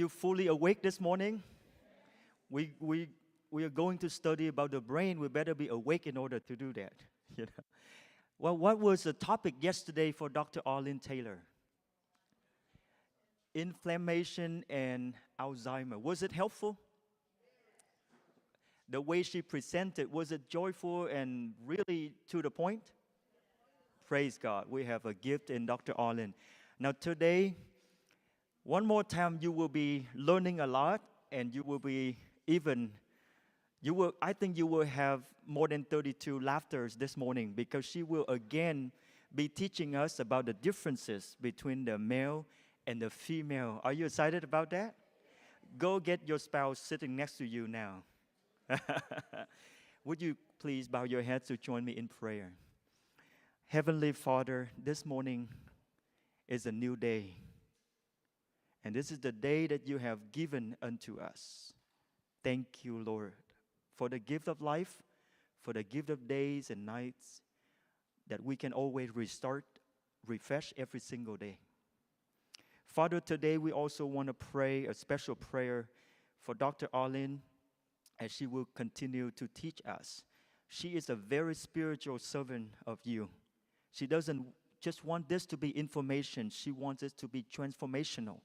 You fully awake this morning? We, we, we are going to study about the brain. We better be awake in order to do that. You know? Well, what was the topic yesterday for Dr. Arlene Taylor? Inflammation and Alzheimer. Was it helpful? The way she presented, was it joyful and really to the point? Praise God. We have a gift in Dr. Arlene. Now today, one more time, you will be learning a lot, and you will be I think you will have more than 32 laughters this morning, because she will again be teaching us about the differences between the male and the female. Are you excited about that? Go get your spouse sitting next to you now. Would you please bow your heads to join me in prayer? Heavenly Father, this morning is a new day. And this is the day that you have given unto us. Thank you, Lord, for the gift of life, for the gift of days and nights, that we can always restart, refresh every single day. Father, today we also want to pray a special prayer for Dr. Arlene as she will continue to teach us. She is a very spiritual servant of you. She doesn't just want this to be information. She wants it to be transformational.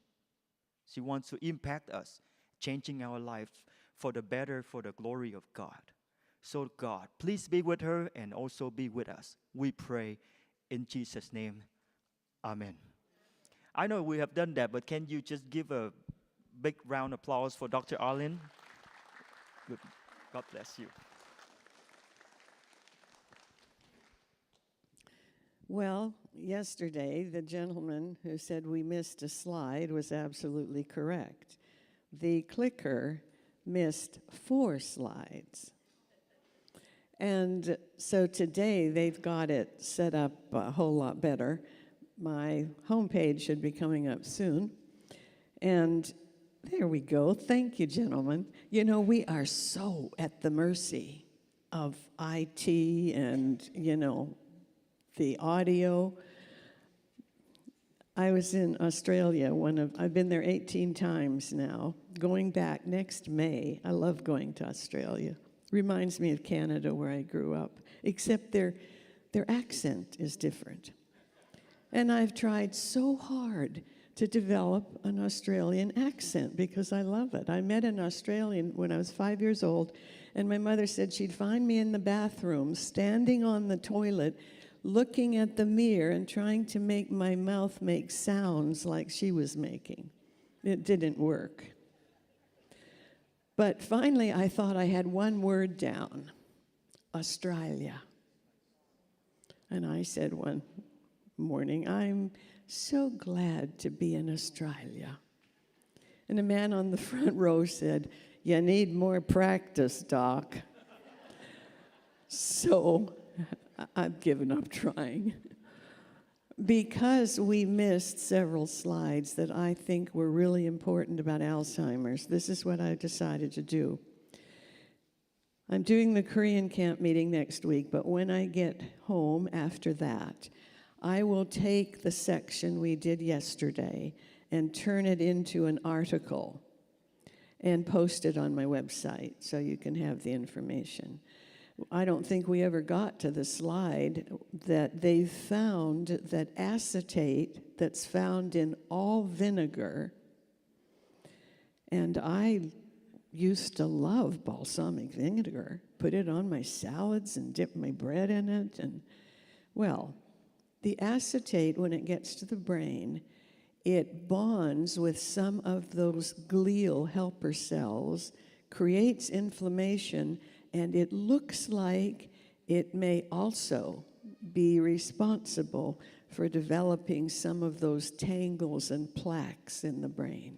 She wants to impact us, changing our lives for the better, for the glory of God. So God, please be with her and also be with us. We pray in Jesus' name. Amen. I know we have done that, but can you just give a big round of applause for Dr. Arlene? Good. God bless you. Well, yesterday, the gentleman who said we missed a slide was absolutely correct. The clicker missed 4 slides. And so today, they've got it set up a whole lot better. My homepage should be coming up soon. And there we go. Thank you, gentlemen. You know, we are so at the mercy of IT and, the audio. I was in Australia, I've been there 18 times now, going back next May. I love going to Australia. Reminds me of Canada where I grew up, except their accent is different. And I've tried so hard to develop an Australian accent because I love it. I met an Australian when I was 5 years old, and my mother said she'd find me in the bathroom, standing on the toilet, looking at the mirror and trying to make my mouth make sounds like she was making. It didn't work. But finally, I thought I had one word down, Australia. And I said one morning, I'm so glad to be in Australia. And a man on the front row said, you need more practice, Doc. So I've given up trying. Because we missed several slides that I think were really important about Alzheimer's, this is what I decided to do. I'm doing the Korean camp meeting next week, but when I get home after that, I will take the section we did yesterday and turn it into an article and post it on my website so you can have the information. I don't think we ever got to the slide that they found that acetate that's found in all vinegar, and I used to love balsamic vinegar, put it on my salads and dip my bread in it, and well, the acetate, when it gets to the brain, it bonds with some of those glial helper cells, creates inflammation, and it looks like it may also be responsible for developing some of those tangles and plaques in the brain.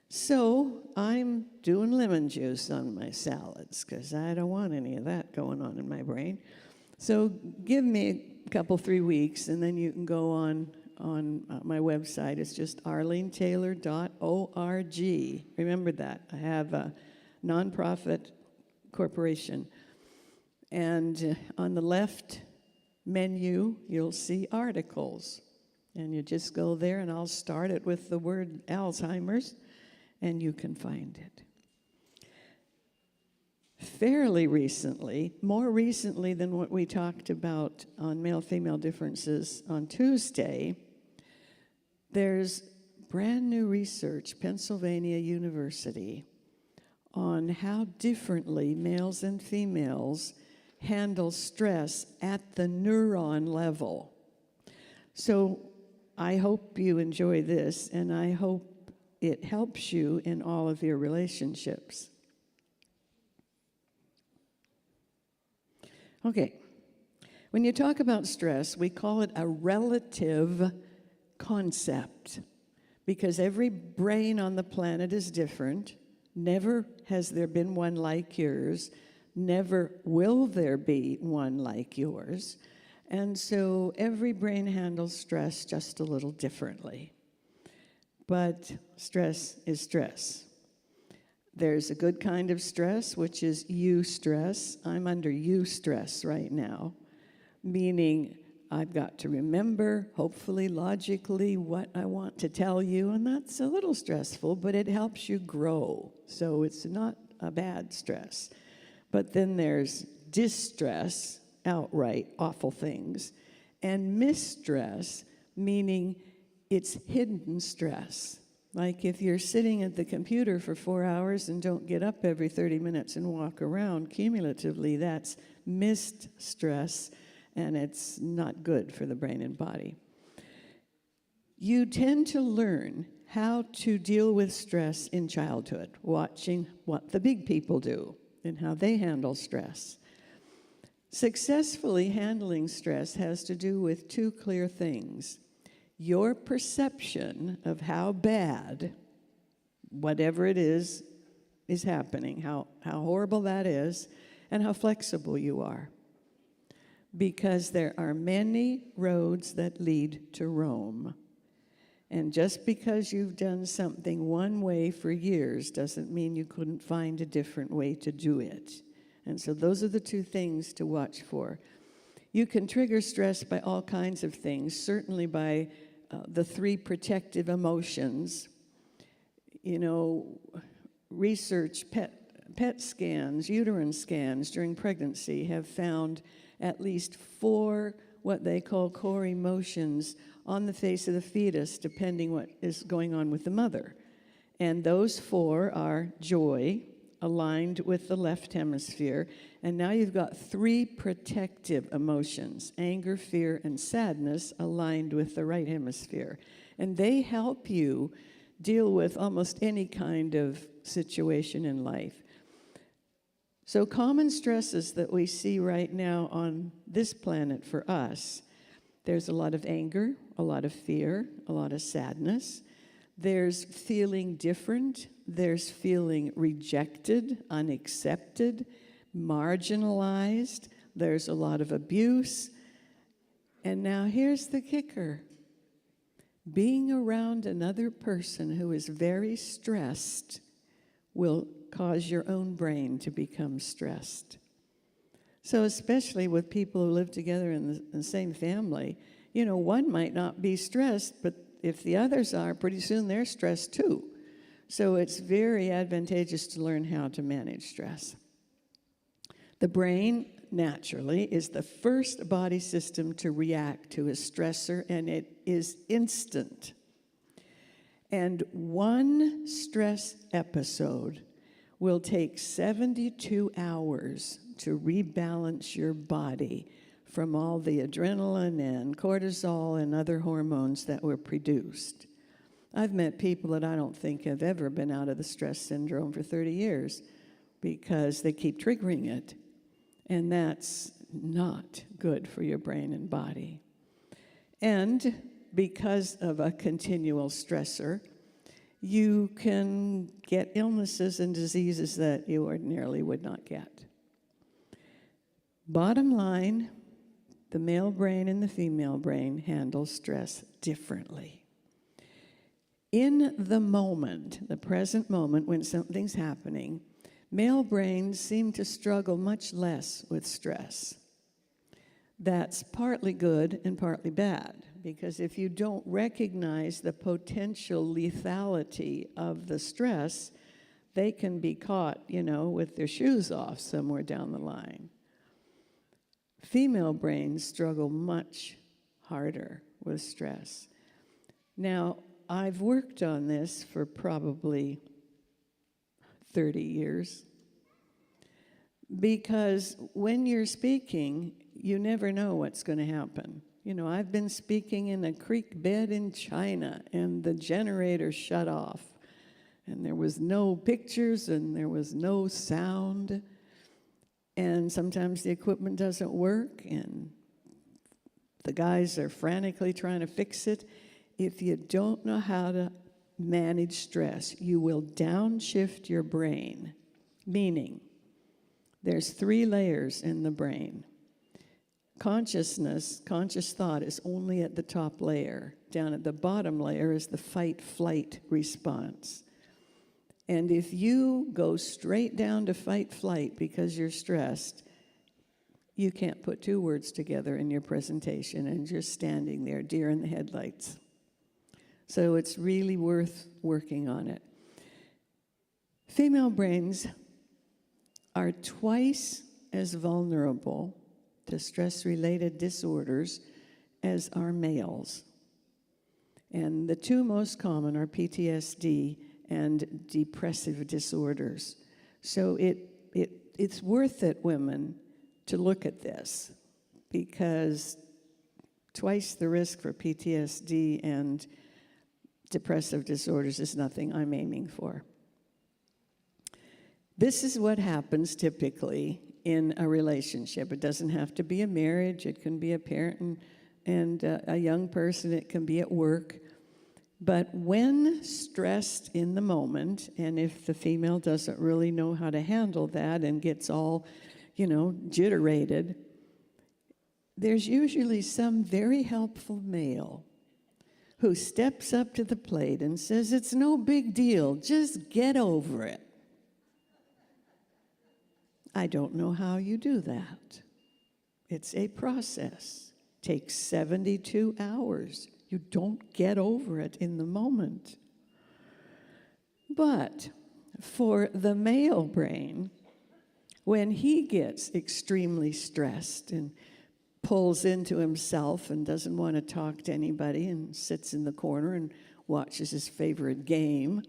So I'm doing lemon juice on my salads because I don't want any of that going on in my brain. So give me a couple, 3 weeks, and then you can go on my website. It's just arlenetaylor.org. Remember that. I have a nonprofit corporation. And on the left menu, you'll see articles. And you just go there, and I'll start it with the word Alzheimer's, and you can find it. Fairly recently, more recently than what we talked about on male-female differences on Tuesday, there's brand new research, Pennsylvania University, on how differently males and females handle stress at the neuron level. So I hope you enjoy this, and I hope it helps you in all of your relationships. Okay, when you talk about stress, we call it a relative concept because every brain on the planet is different. Never has there been one like yours. Never will there be one like yours. And so every brain handles stress just a little differently. But stress is stress. There's a good kind of stress, which is eustress. I'm under eustress right now, meaning I've got to remember, hopefully logically, what I want to tell you, and that's a little stressful, but it helps you grow, so it's not a bad stress. But then there's distress, outright awful things, and mistress, meaning it's hidden stress. Like if you're sitting at the computer for 4 hours and don't get up every 30 minutes and walk around, cumulatively that's missed stress, and it's not good for the brain and body. You tend to learn how to deal with stress in childhood, watching what the big people do and how they handle stress. Successfully handling stress has to do with two clear things. Your perception of how bad, whatever it is happening, how horrible that is, and how flexible you are. Because there are many roads that lead to Rome. And just because you've done something one way for years doesn't mean you couldn't find a different way to do it. And so those are the two things to watch for. You can trigger stress by all kinds of things, certainly by the three protective emotions. You know, research, PET scans, uterine scans during pregnancy have found at least 4 what they call core emotions on the face of the fetus, depending what is going on with the mother. And those 4 are joy, aligned with the left hemisphere. And now you've got 3 protective emotions, anger, fear, and sadness, aligned with the right hemisphere. And they help you deal with almost any kind of situation in life. So common stresses that we see right now on this planet for us, there's a lot of anger, a lot of fear, a lot of sadness. There's feeling different. There's feeling rejected, unaccepted, marginalized. There's a lot of abuse. And now here's the kicker. Being around another person who is very stressed will cause your own brain to become stressed. So especially with people who live together in the same family, you know, one might not be stressed, but if the others are, pretty soon they're stressed too. So it's very advantageous to learn how to manage stress. The brain, naturally, is the first body system to react to a stressor, and it is instant. And one stress episode will take 72 hours to rebalance your body from all the adrenaline and cortisol and other hormones that were produced. I've met people that I don't think have ever been out of the stress syndrome for 30 years because they keep triggering it. And that's not good for your brain and body. And because of a continual stressor, you can get illnesses and diseases that you ordinarily would not get. Bottom line, the male brain and the female brain handle stress differently. In the moment, the present moment, when something's happening, male brains seem to struggle much less with stress. That's partly good and partly bad. because if you don't recognize the potential lethality of the stress, they can be caught, with their shoes off somewhere down the line. Female brains struggle much harder with stress. Now, I've worked on this for probably 30 years, because when you're speaking, you never know what's going to happen. I've been speaking in a creek bed in China, and the generator shut off, and there was no pictures, and there was no sound, and sometimes the equipment doesn't work, and the guys are frantically trying to fix it. If you don't know how to manage stress, you will downshift your brain, meaning there's 3 layers in the brain. Conscious thought is only at the top layer. Down at the bottom layer is the fight-flight response. And if you go straight down to fight-flight because you're stressed, you can't put 2 words together in your presentation, and you're standing there, deer in the headlights. So it's really worth working on it. Female brains are twice as vulnerable to stress-related disorders as are males. And the 2 most common are PTSD and depressive disorders. So it's worth it, women, to look at this, because twice the risk for PTSD and depressive disorders is nothing I'm aiming for. This is what happens typically in a relationship. It doesn't have to be a marriage. It can be a parent and a young person. It can be at work. But when stressed in the moment, and if the female doesn't really know how to handle that and gets all, jitterated, there's usually some very helpful male who steps up to the plate and says, "It's no big deal, just get over it." I don't know how you do that. It's a process. Takes 72 hours. You don't get over it in the moment. But for the male brain, when he gets extremely stressed and pulls into himself and doesn't want to talk to anybody and sits in the corner and watches his favorite game,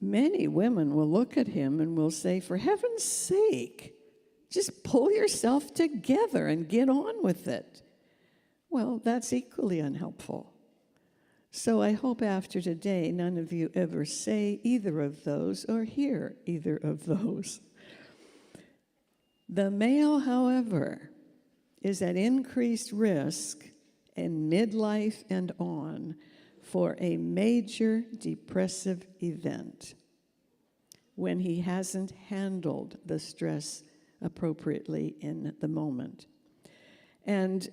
many women will look at him and will say, "For heaven's sake, just pull yourself together and get on with it." Well, that's equally unhelpful. So I hope after today none of you ever say either of those or hear either of those. The male, however, is at increased risk in midlife and on for a major depressive event when he hasn't handled the stress appropriately in the moment. And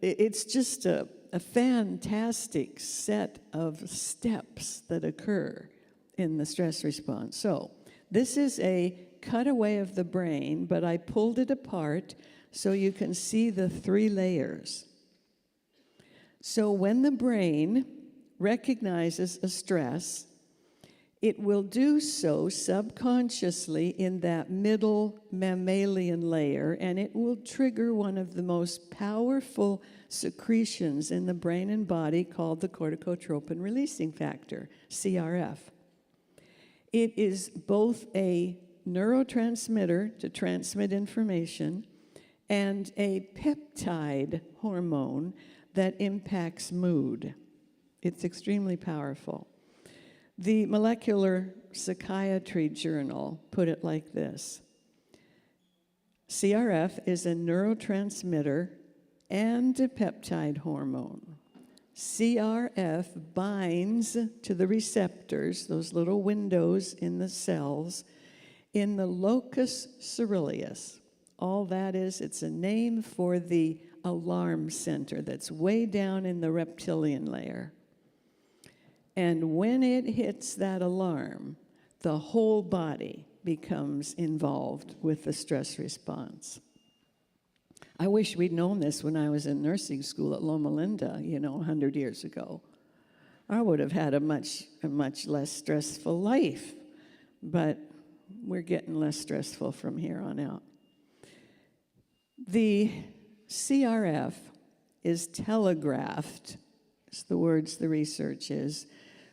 it's just a fantastic set of steps that occur in the stress response. So this is a cutaway of the brain, but I pulled it apart so you can see the 3 layers. So when the brain recognizes a stress, it will do so subconsciously in that middle mammalian layer, and it will trigger one of the most powerful secretions in the brain and body called the corticotropin releasing factor, CRF. It is both a neurotransmitter to transmit information and a peptide hormone that impacts mood. It's extremely powerful. The Molecular Psychiatry Journal put it like this: CRF is a neurotransmitter and a peptide hormone. CRF binds to the receptors, those little windows in the cells, in the locus coeruleus. All that is, it's a name for the alarm center that's way down in the reptilian layer. And when it hits that alarm, the whole body becomes involved with the stress response. I wish we'd known this when I was in nursing school at Loma Linda, 100 years ago. I would have had a much less stressful life, but we're getting less stressful from here on out. The CRF is telegraphed, it's the words the research is,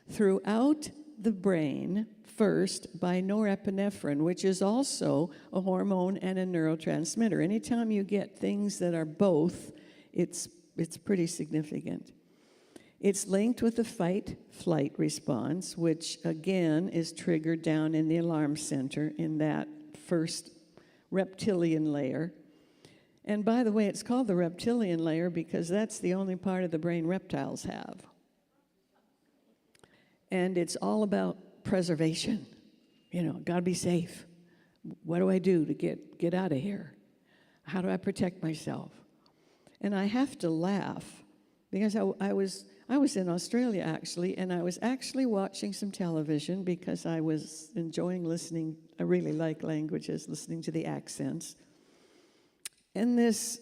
throughout the brain first by norepinephrine, which is also a hormone and a neurotransmitter. Anytime you get things that are both, it's pretty significant. It's linked with the fight-flight response, which again is triggered down in the alarm center in that first reptilian layer. And by the way, it's called the reptilian layer because that's the only part of the brain reptiles have. And it's all about preservation. Gotta be safe. What do I do to get out of here? How do I protect myself? And I have to laugh because I was in Australia actually, and I was actually watching some television because I was enjoying listening. I really like languages, listening to the accents. And this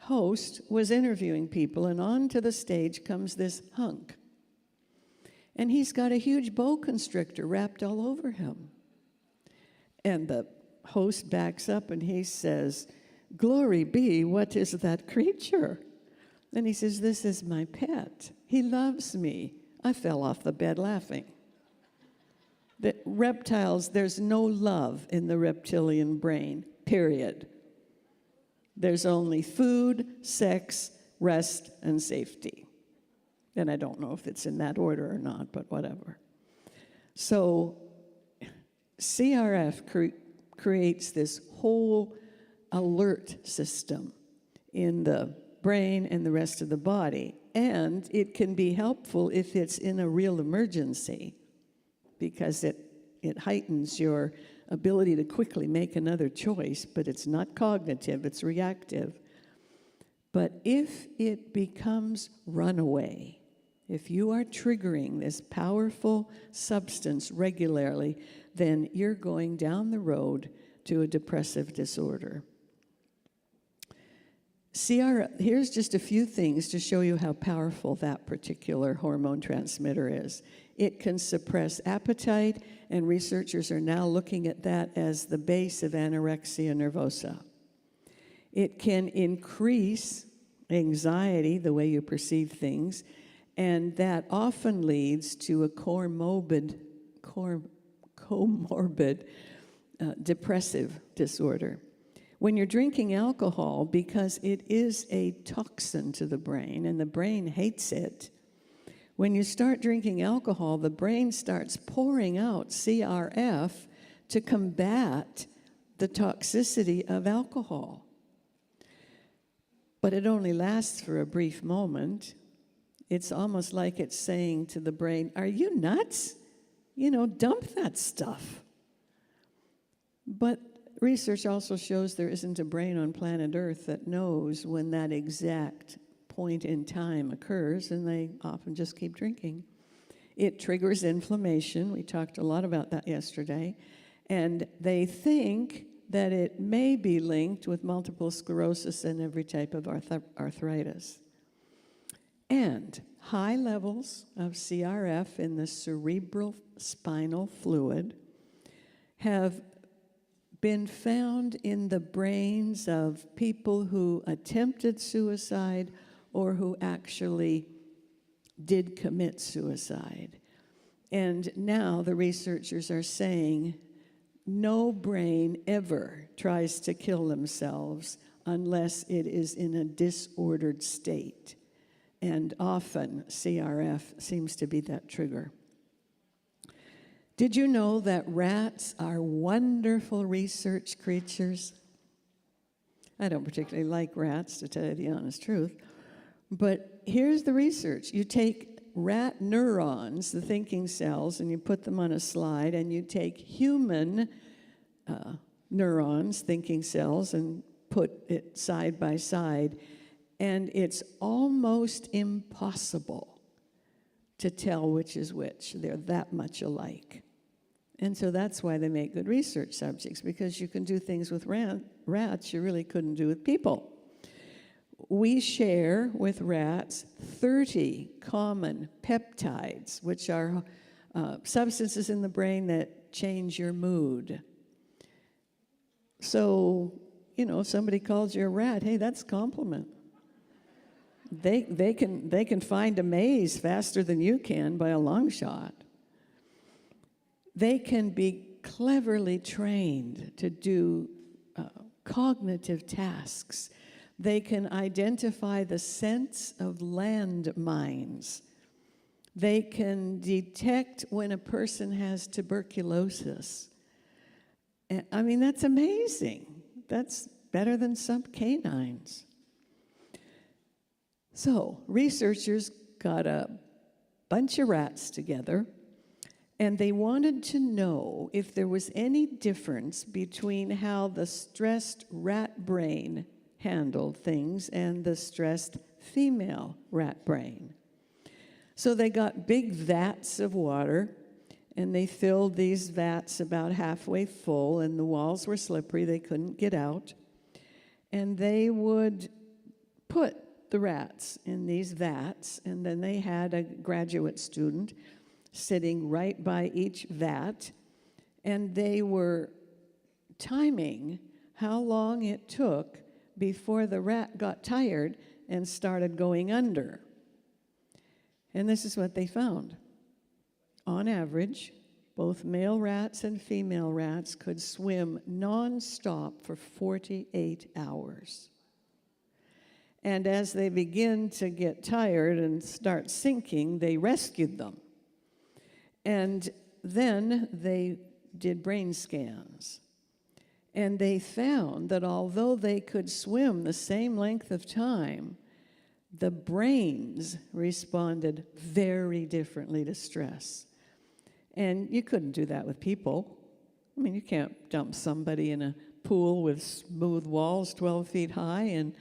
host was interviewing people, and onto the stage comes this hunk. And he's got a huge boa constrictor wrapped all over him. And the host backs up and he says, "Glory be, what is that creature?" And he says, "This is my pet. He loves me." I fell off the bed laughing. The reptiles, there's no love in the reptilian brain, period. There's only food, sex, rest, and safety. And I don't know if it's in that order or not, but whatever. So CRF creates this whole alert system in the brain and the rest of the body. And it can be helpful if it's in a real emergency because it heightens your ability to quickly make another choice, but it's not cognitive, it's reactive. But if it becomes runaway, if you are triggering this powerful substance regularly, then you're going down the road to a depressive disorder. Here's just a few things to show you how powerful that particular hormone transmitter is. It can suppress appetite, and researchers are now looking at that as the base of anorexia nervosa. It can increase anxiety, the way you perceive things, and that often leads to a comorbid depressive disorder. When you're drinking alcohol, because it is a toxin to the brain, and the brain hates it, when you start drinking alcohol, the brain starts pouring out CRF to combat the toxicity of alcohol. But it only lasts for a brief moment. It's almost like it's saying to the brain, "Are you nuts? Dump that stuff." But research also shows there isn't a brain on planet Earth that knows when that exact point in time occurs, and they often just keep drinking. It triggers inflammation. We talked a lot about that yesterday. And they think that it may be linked with multiple sclerosis and every type of arthritis. And high levels of CRF in the cerebral spinal fluid have been found in the brains of people who attempted suicide or who actually did commit suicide. And now the researchers are saying no brain ever tries to kill themselves unless it is in a disordered state. And often CRF seems to be that trigger. Did you know that rats are wonderful research creatures? I don't particularly like rats, to tell you the honest truth. But here's the research. You take rat neurons, the thinking cells, and you put them on a slide, and you take human neurons, thinking cells, and put it side by side, and it's almost impossible to tell which is which. They're that much alike. And so that's why they make good research subjects, because you can do things with rats you really couldn't do with people. We share with rats 30 common peptides, which are substances in the brain that change your mood. So, if somebody calls you a rat, hey, that's a compliment. They can find a maze faster than you can by a long shot. They can be cleverly trained to do cognitive tasks. They can identify the sense of landmines. They can detect when a person has tuberculosis. I mean, that's amazing. That's better than some canines. So, researchers got a bunch of rats together, and they wanted to know if there was any difference between how the stressed rat brain handled things and the stressed female rat brain. So they got big vats of water, and they filled these vats about halfway full, and the walls were slippery, they couldn't get out. And they would put the rats in these vats, and then they had a graduate student sitting right by each vat, and they were timing how long it took before the rat got tired and started going under. And this is what they found. On average, both male rats and female rats could swim nonstop for 48 hours. And as they begin to get tired and start sinking, they rescued them. And then they did brain scans. And they found that although they could swim the same length of time, the brains responded very differently to stress. And you couldn't do that with people. I mean, you can't dump somebody in a pool with smooth walls 12 feet high and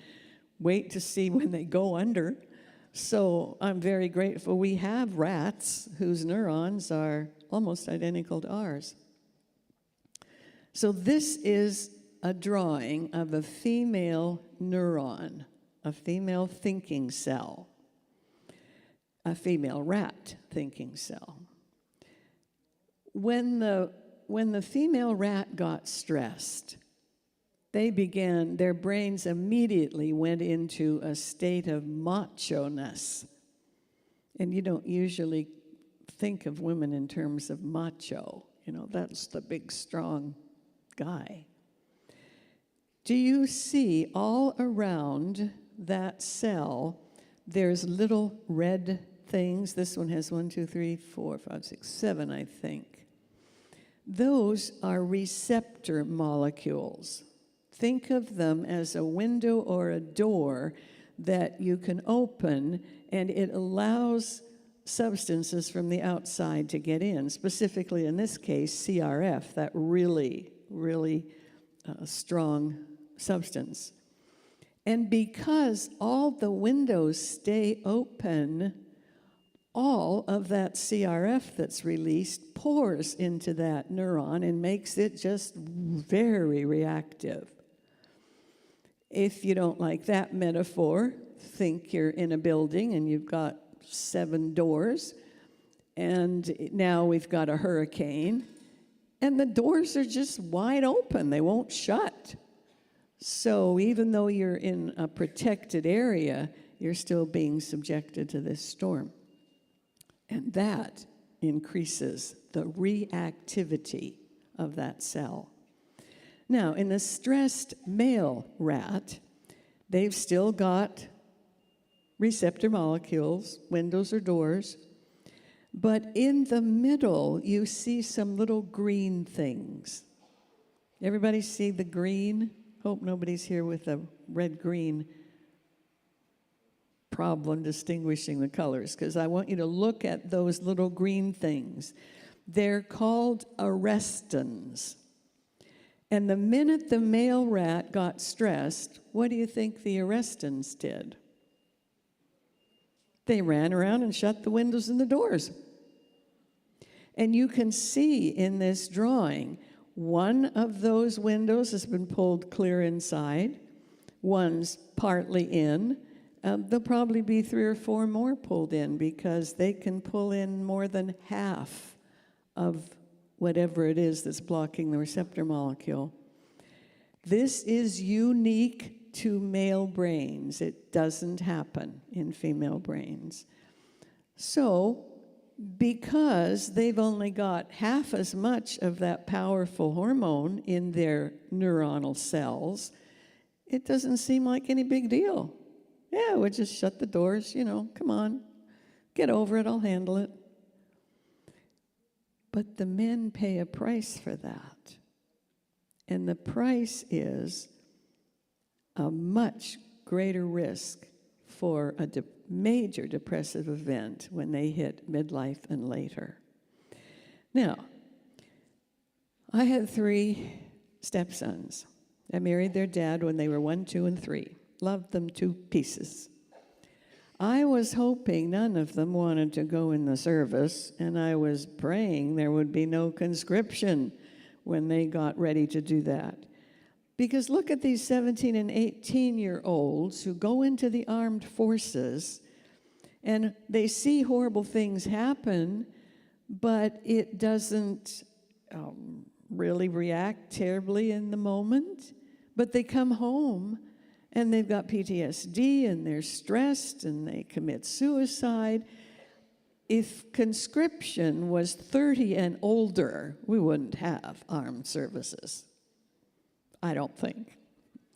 wait to see when they go under. So I'm very grateful we have rats whose neurons are almost identical to ours. So this is a drawing of a female neuron, a female thinking cell, a female rat thinking cell. When the female rat got stressed, their brains immediately went into a state of macho-ness. And you don't usually think of women in terms of macho. That's the big, strong guy. Do you see all around that cell, there's little red things? This one has 1, 2, 3, 4, 5, 6, 7, I think. Those are receptor molecules. Think of them as a window or a door that you can open, and it allows substances from the outside to get in, specifically in this case, CRF, that really strong substance. And because all the windows stay open, all of that CRF that's released pours into that neuron and makes it just very reactive. If you don't like that metaphor, think you're in a building and you've got 7 doors, and now we've got a hurricane, and the doors are just wide open. They won't shut. So even though you're in a protected area, you're still being subjected to this storm. And that increases the reactivity of that cell. Now, in the stressed male rat, they've still got receptor molecules, windows or doors, but in the middle, you see some little green things. Everybody see the green? Hope nobody's here with a red-green problem distinguishing the colors, because I want you to look at those little green things. They're called arrestins. And the minute the male rat got stressed, what do you think the arrestins did? They ran around and shut the windows and the doors. And you can see in this drawing, one of those windows has been pulled clear inside. one's partly in, there'll probably be 3 or 4 more pulled in because they can pull in more than half of whatever it is that's blocking the receptor molecule. This is unique to male brains. It doesn't happen in female brains. So, because they've only got half as much of that powerful hormone in their neuronal cells, it doesn't seem like any big deal. Yeah, we'll just shut the doors, come on, get over it, I'll handle it. But the men pay a price for that. And the price is a much greater risk for a major depressive event when they hit midlife and later. Now, I had 3 stepsons. I married their dad when they were 1, 2, and 3. Loved them to pieces. I was hoping none of them wanted to go in the service, and I was praying there would be no conscription when they got ready to do that. Because look at these 17 and 18-year-olds who go into the armed forces, and they see horrible things happen, but it doesn't really react terribly in the moment. But they come home, and they've got PTSD, and they're stressed, and they commit suicide. If conscription was 30 and older, we wouldn't have armed services. I don't think.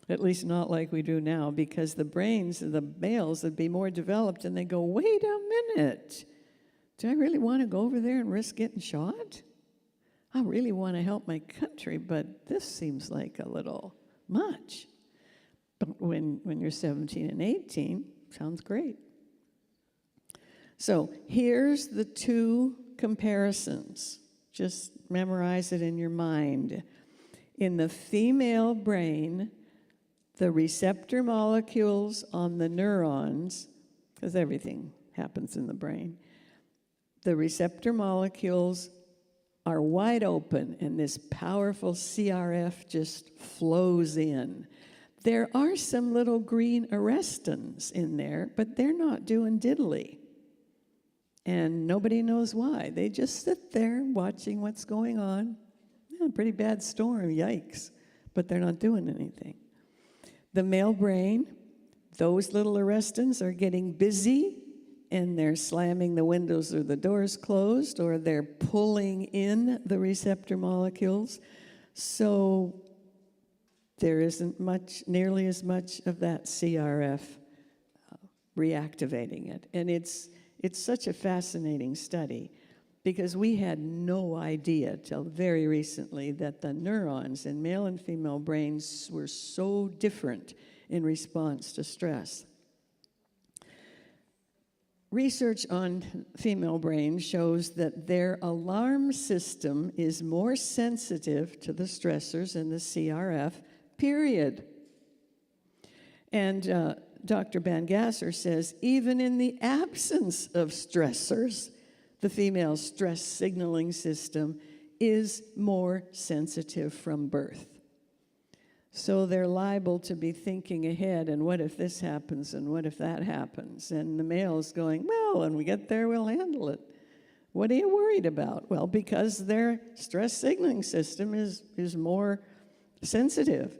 At least not like we do now, because the brains of the males would be more developed, and they go, wait a minute. Do I really want to go over there and risk getting shot? I really want to help my country, but this seems like a little much. But when you're 17 and 18, sounds great. So here's the 2 comparisons. Just memorize it in your mind. In the female brain, the receptor molecules on the neurons, because everything happens in the brain, the receptor molecules are wide open, and this powerful CRF just flows in. There are some little green arrestins in there, but they're not doing diddly. And nobody knows why. They just sit there watching what's going on. Yeah, pretty bad storm, yikes. But they're not doing anything. The male brain, those little arrestins are getting busy, and they're slamming the windows or the doors closed, or they're pulling in the receptor molecules. So there isn't nearly as much of that CRF reactivating it. And it's such a fascinating study, because we had no idea till very recently that the neurons in male and female brains were so different in response to stress. Research on female brains shows that their alarm system is more sensitive to the stressors in the CRF, period. And Dr. Bangasser says, even in the absence of stressors, the female stress signaling system is more sensitive from birth. So they're liable to be thinking ahead, and what if this happens, and what if that happens? And the male's going, well, when we get there, we'll handle it. What are you worried about? Well, because their stress signaling system is more sensitive.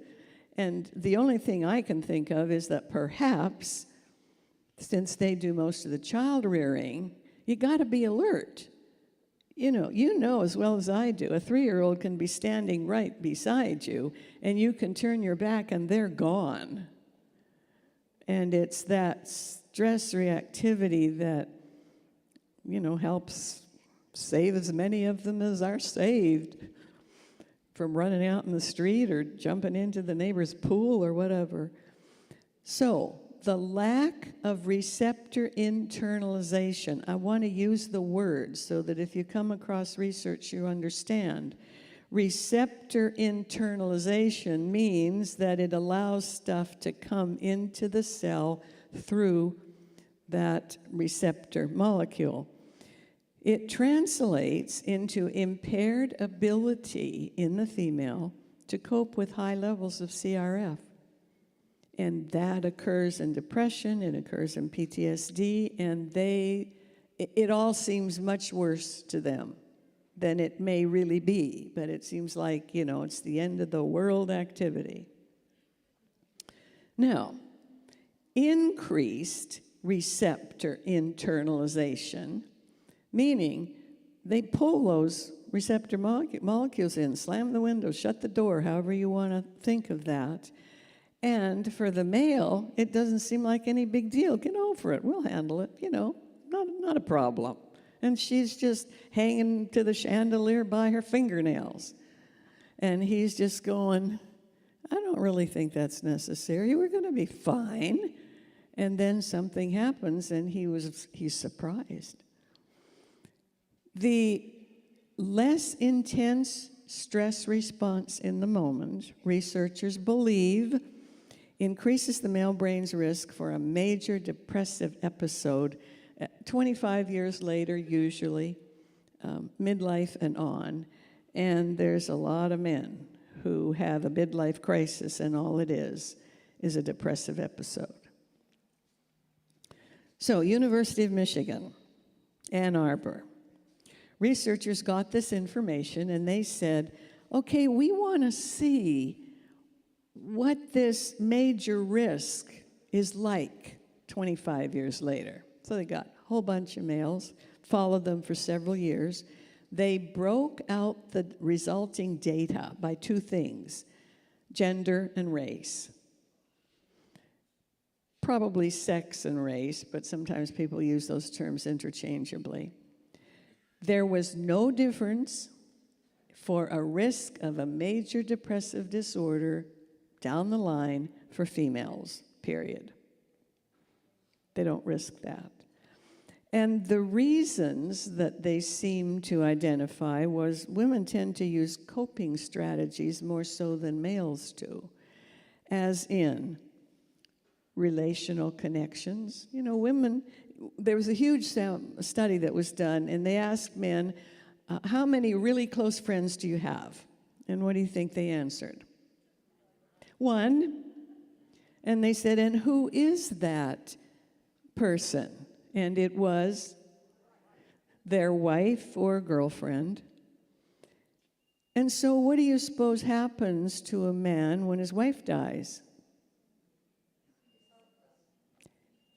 And the only thing I can think of is that perhaps, since they do most of the child rearing, you got to be alert. You know as well as I do, a 3-year-old can be standing right beside you, and you can turn your back and they're gone. And it's that stress reactivity that, helps save as many of them as are saved from running out in the street or jumping into the neighbor's pool or whatever. So, the lack of receptor internalization. I want to use the word so that if you come across research, you understand. Receptor internalization means that it allows stuff to come into the cell through that receptor molecule. It translates into impaired ability in the female to cope with high levels of CRF. And that occurs in depression, it occurs in PTSD, and it all seems much worse to them than it may really be. But it seems like, it's the end of the world activity. Now, increased receptor internalization, meaning they pull those receptor molecules in, slam the window, shut the door, however you want to think of that. And for the male, it doesn't seem like any big deal. Get over it. We'll handle it. Not a problem. And she's just hanging to the chandelier by her fingernails. And he's just going, I don't really think that's necessary. We're going to be fine. And then something happens, and he's surprised. The less intense stress response in the moment, researchers believe, increases the male brain's risk for a major depressive episode 25 years later, usually, midlife and on. And there's a lot of men who have a midlife crisis, and all it is a depressive episode. So, University of Michigan, Ann Arbor. Researchers got this information, and they said, okay, we want to see what this major risk is like 25 years later. So they got a whole bunch of males, followed them for several years. They broke out the resulting data by two things, gender and race. Probably sex and race, but sometimes people use those terms interchangeably. There was no difference for a risk of a major depressive disorder down the line for females, period. They don't risk that. And the reasons that they seem to identify was women tend to use coping strategies more so than males do, as in relational connections. Women, there was a huge study that was done, and they asked men, how many really close friends do you have? And what do you think they answered? One. And they said, and who is that person? And it was their wife or girlfriend. And so what do you suppose happens to a man when his wife dies?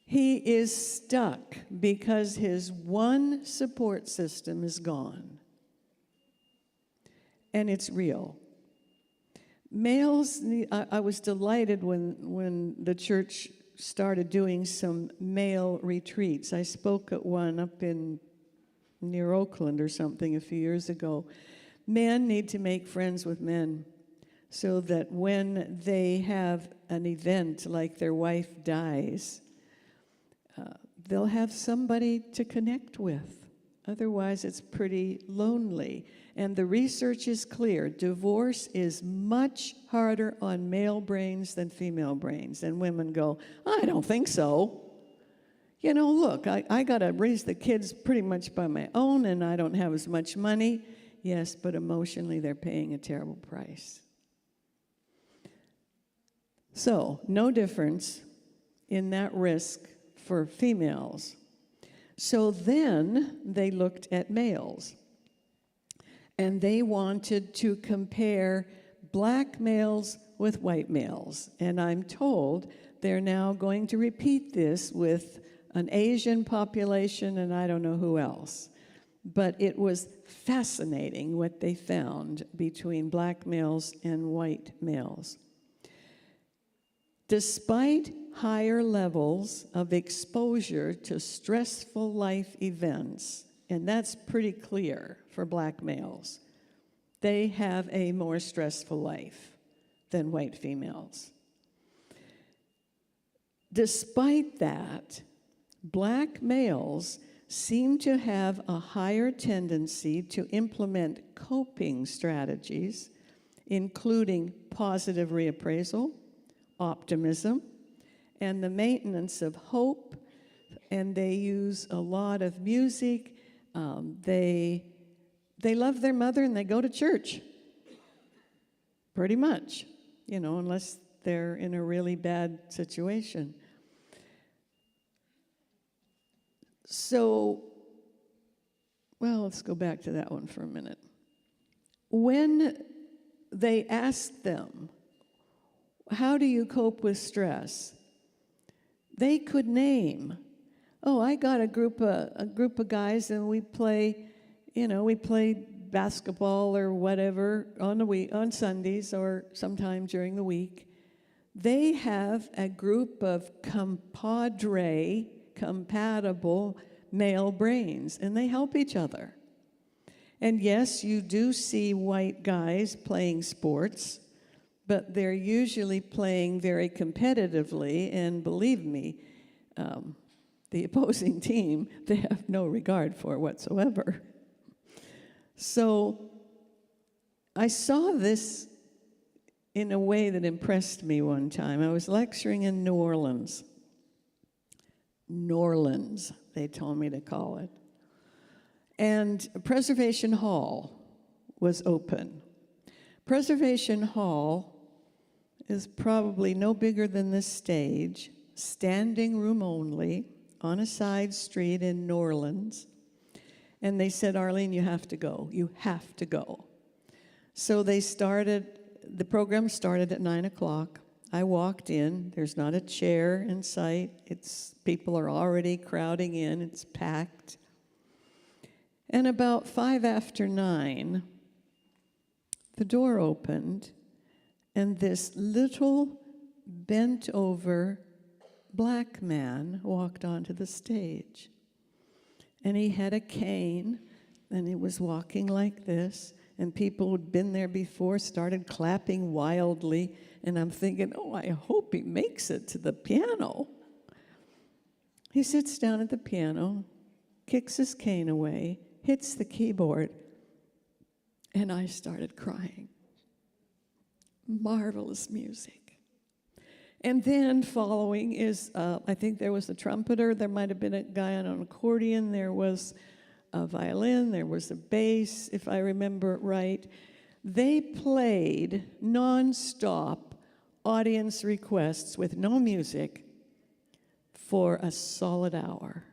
He is stuck because his one support system is gone. And it's real. Males, I was delighted when the church started doing some male retreats. I spoke at one up near Oakland or something a few years ago. Men need to make friends with men so that when they have an event like their wife dies, they'll have somebody to connect with. Otherwise, it's pretty lonely. And the research is clear. Divorce is much harder on male brains than female brains. And women go, I don't think so. Look, I got to raise the kids pretty much by my own, and I don't have as much money. Yes, but emotionally, they're paying a terrible price. So, no difference in that risk for females. So then they looked at males, and they wanted to compare black males with white males. And I'm told they're now going to repeat this with an Asian population, and I don't know who else. But it was fascinating what they found between black males and white males. Despite higher levels of exposure to stressful life events, and that's pretty clear for black males, they have a more stressful life than white females. Despite that, black males seem to have a higher tendency to implement coping strategies, including positive reappraisal, optimism, and the maintenance of hope. And they use a lot of music. They love their mother and they go to church, pretty much, unless they're in a really bad situation. So, well, let's go back to that one for a minute. When they asked them, how do you cope with stress? They could name, oh, I got a group of guys and we play basketball or whatever on Sundays or sometime during the week. They have a group of compatible male brains, and they help each other. And yes, you do see white guys playing sports, but they're usually playing very competitively, and believe me, the opposing team, they have no regard for whatsoever. So I saw this in a way that impressed me one time. I was lecturing in New Orleans. Norlands, they told me to call it. And Preservation Hall was open. Preservation Hall is probably no bigger than this stage, standing room only, on a side street in New Orleans. And they said, Arlene, you have to go. You have to go. So the program started at 9 o'clock. I walked in. There's not a chair in sight. People are already crowding in. It's packed. And about 5 after 9, the door opened, and this little bent-over black man walked onto the stage. And he had a cane, and he was walking like this, and people who'd been there before started clapping wildly, and I'm thinking, oh, I hope he makes it to the piano. He sits down at the piano, kicks his cane away, hits the keyboard, and I started crying. Marvelous music. And then following is, I think there was a trumpeter, there might have been a guy on an accordion, there was a violin, there was a bass, if I remember right. They played non-stop audience requests with no music for a solid hour.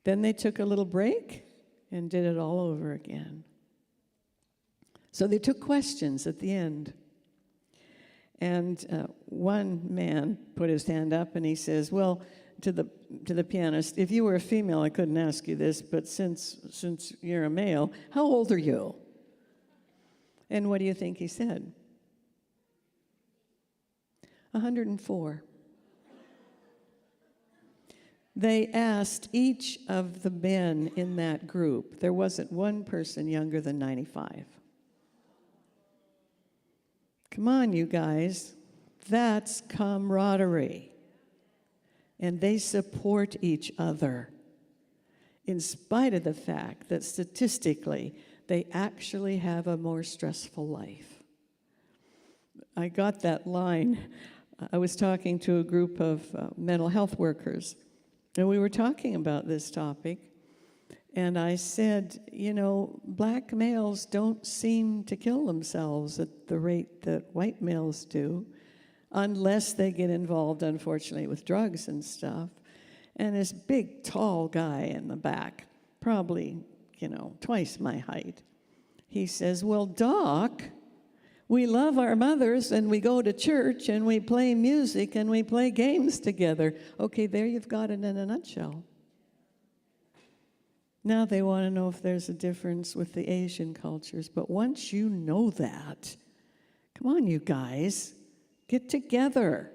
Then they took a little break and did it all over again. So they took questions at the end. And one man put his hand up and he says, well, to the pianist, if you were a female, I couldn't ask you this, but since you're a male, how old are you? And what do you think he said? 104. They asked each of the men in that group. There wasn't one person younger than 95. Come on, you guys. That's camaraderie. And they support each other, in spite of the fact that statistically, they actually have a more stressful life. I got that line. I was talking to a group of mental health workers, and we were talking about this topic. And I said, you know, black males don't seem to kill themselves at the rate that white males do, unless they get involved, unfortunately, with drugs and stuff. And this big, tall guy in the back, probably, twice my height, he says, well, Doc, we love our mothers, and we go to church, and we play music, and we play games together. Okay, there you've got it in a nutshell. Now they want to know if there's a difference with the Asian cultures. But once you know that, come on, you guys, get together,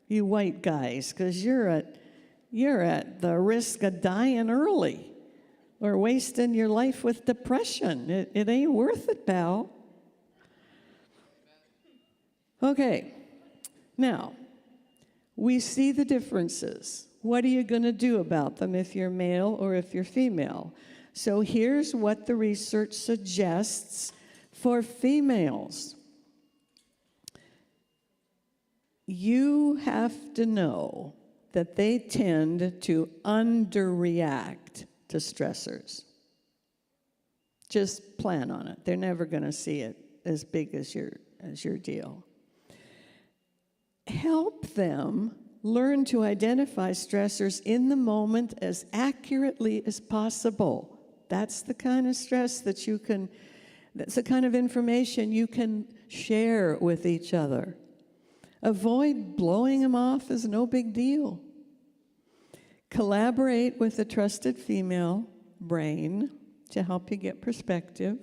you white guys, because you're at the risk of dying early or wasting your life with depression. It ain't worth it, pal. Okay, now, we see the differences. What are you going to do about them if you're male or if you're female? So here's what the research suggests for females. You have to know that they tend to underreact to stressors. Just plan on it. They're never going to see it as big as your deal. help them learn to identify stressors in the moment as accurately as possible. That's the kind of stress that that's the kind of information you can share with each other. Avoid blowing them off as no big deal. Collaborate with a trusted female brain to help you get perspective.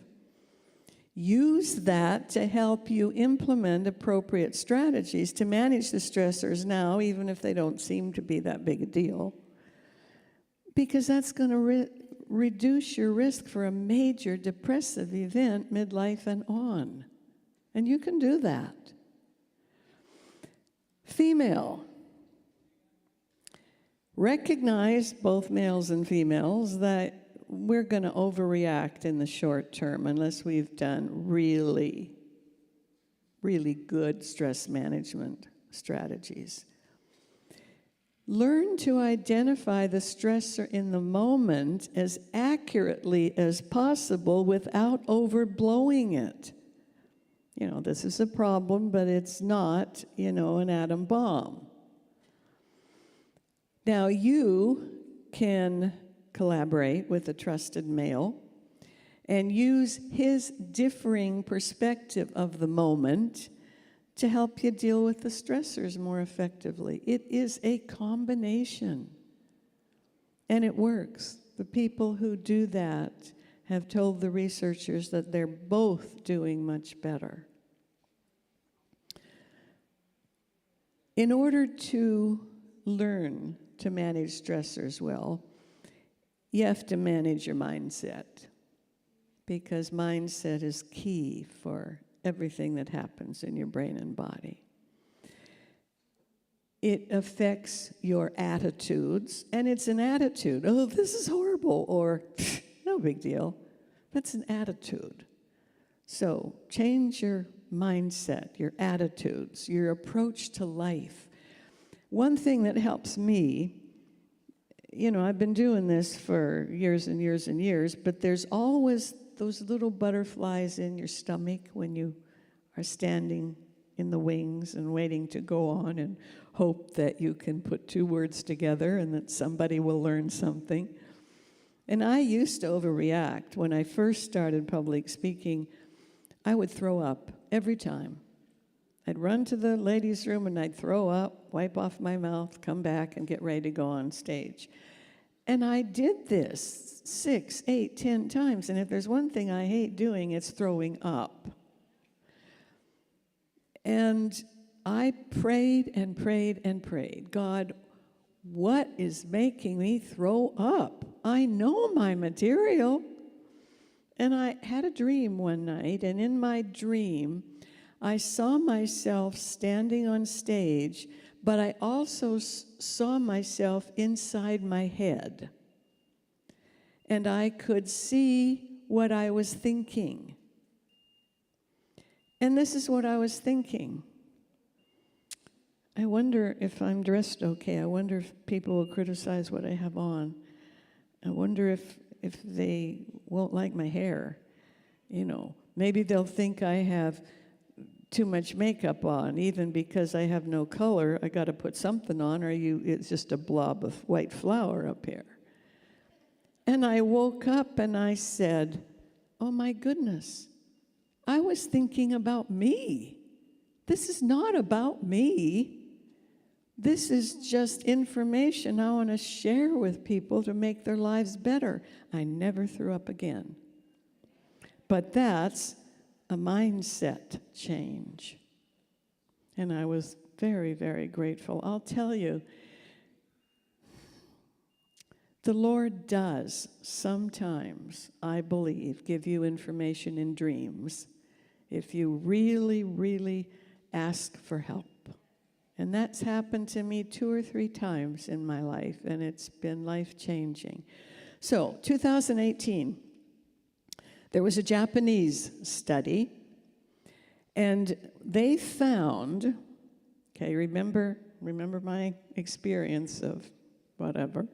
Use that to help you implement appropriate strategies to manage the stressors now, even if they don't seem to be that big a deal, because that's going to reduce your risk for a major depressive event midlife and on. And you can do that. Female. Recognize, both males and females, that we're going to overreact in the short term unless we've done really, really good stress management strategies. Learn to identify the stressor in the moment as accurately as possible without overblowing it. You know, this is a problem, but it's not, an atom bomb. Now, you can collaborate with a trusted male and use his differing perspective of the moment to help you deal with the stressors more effectively. It is a combination, and it works. The people who do that have told the researchers that they're both doing much better. In order to learn to manage stressors well, you have to manage your mindset, because mindset is key for everything that happens in your brain and body. It affects your attitudes, and it's an attitude. Oh, this is horrible, or no big deal. That's an attitude. So change your mindset, your attitudes, your approach to life. One thing that helps me, I've been doing this for years and years and years, but there's always those little butterflies in your stomach when you are standing in the wings and waiting to go on and hope that you can put two words together and that somebody will learn something. And I used to overreact. When I first started public speaking, I would throw up every time. I'd run to the ladies' room and I'd throw up, wipe off my mouth, come back and get ready to go on stage. And I did this 6, 8, 10 times. And if there's one thing I hate doing, it's throwing up. And I prayed and prayed and prayed. God, what is making me throw up? I know my material. And I had a dream one night, and in my dream, I saw myself standing on stage, but I also saw myself inside my head. And I could see what I was thinking. And this is what I was thinking. I wonder if I'm dressed okay. I wonder if people will criticize what I have on. I wonder if they won't like my hair. Maybe they'll think I have too much makeup on, even because I have no color. I got to put something on, or it's just a blob of white flour up here. And I woke up and I said, oh my goodness, I was thinking about me. This is not about me. This is just information I want to share with people to make their lives better. I never threw up again. But that's a mindset change. And I was very, very grateful. I'll tell you, the Lord does sometimes, I believe, give you information in dreams if you really, really ask for help. And that's happened to me 2 or 3 times in my life, and it's been life-changing. So, 2018, there was a Japanese study, and they found, remember my experience of whatever.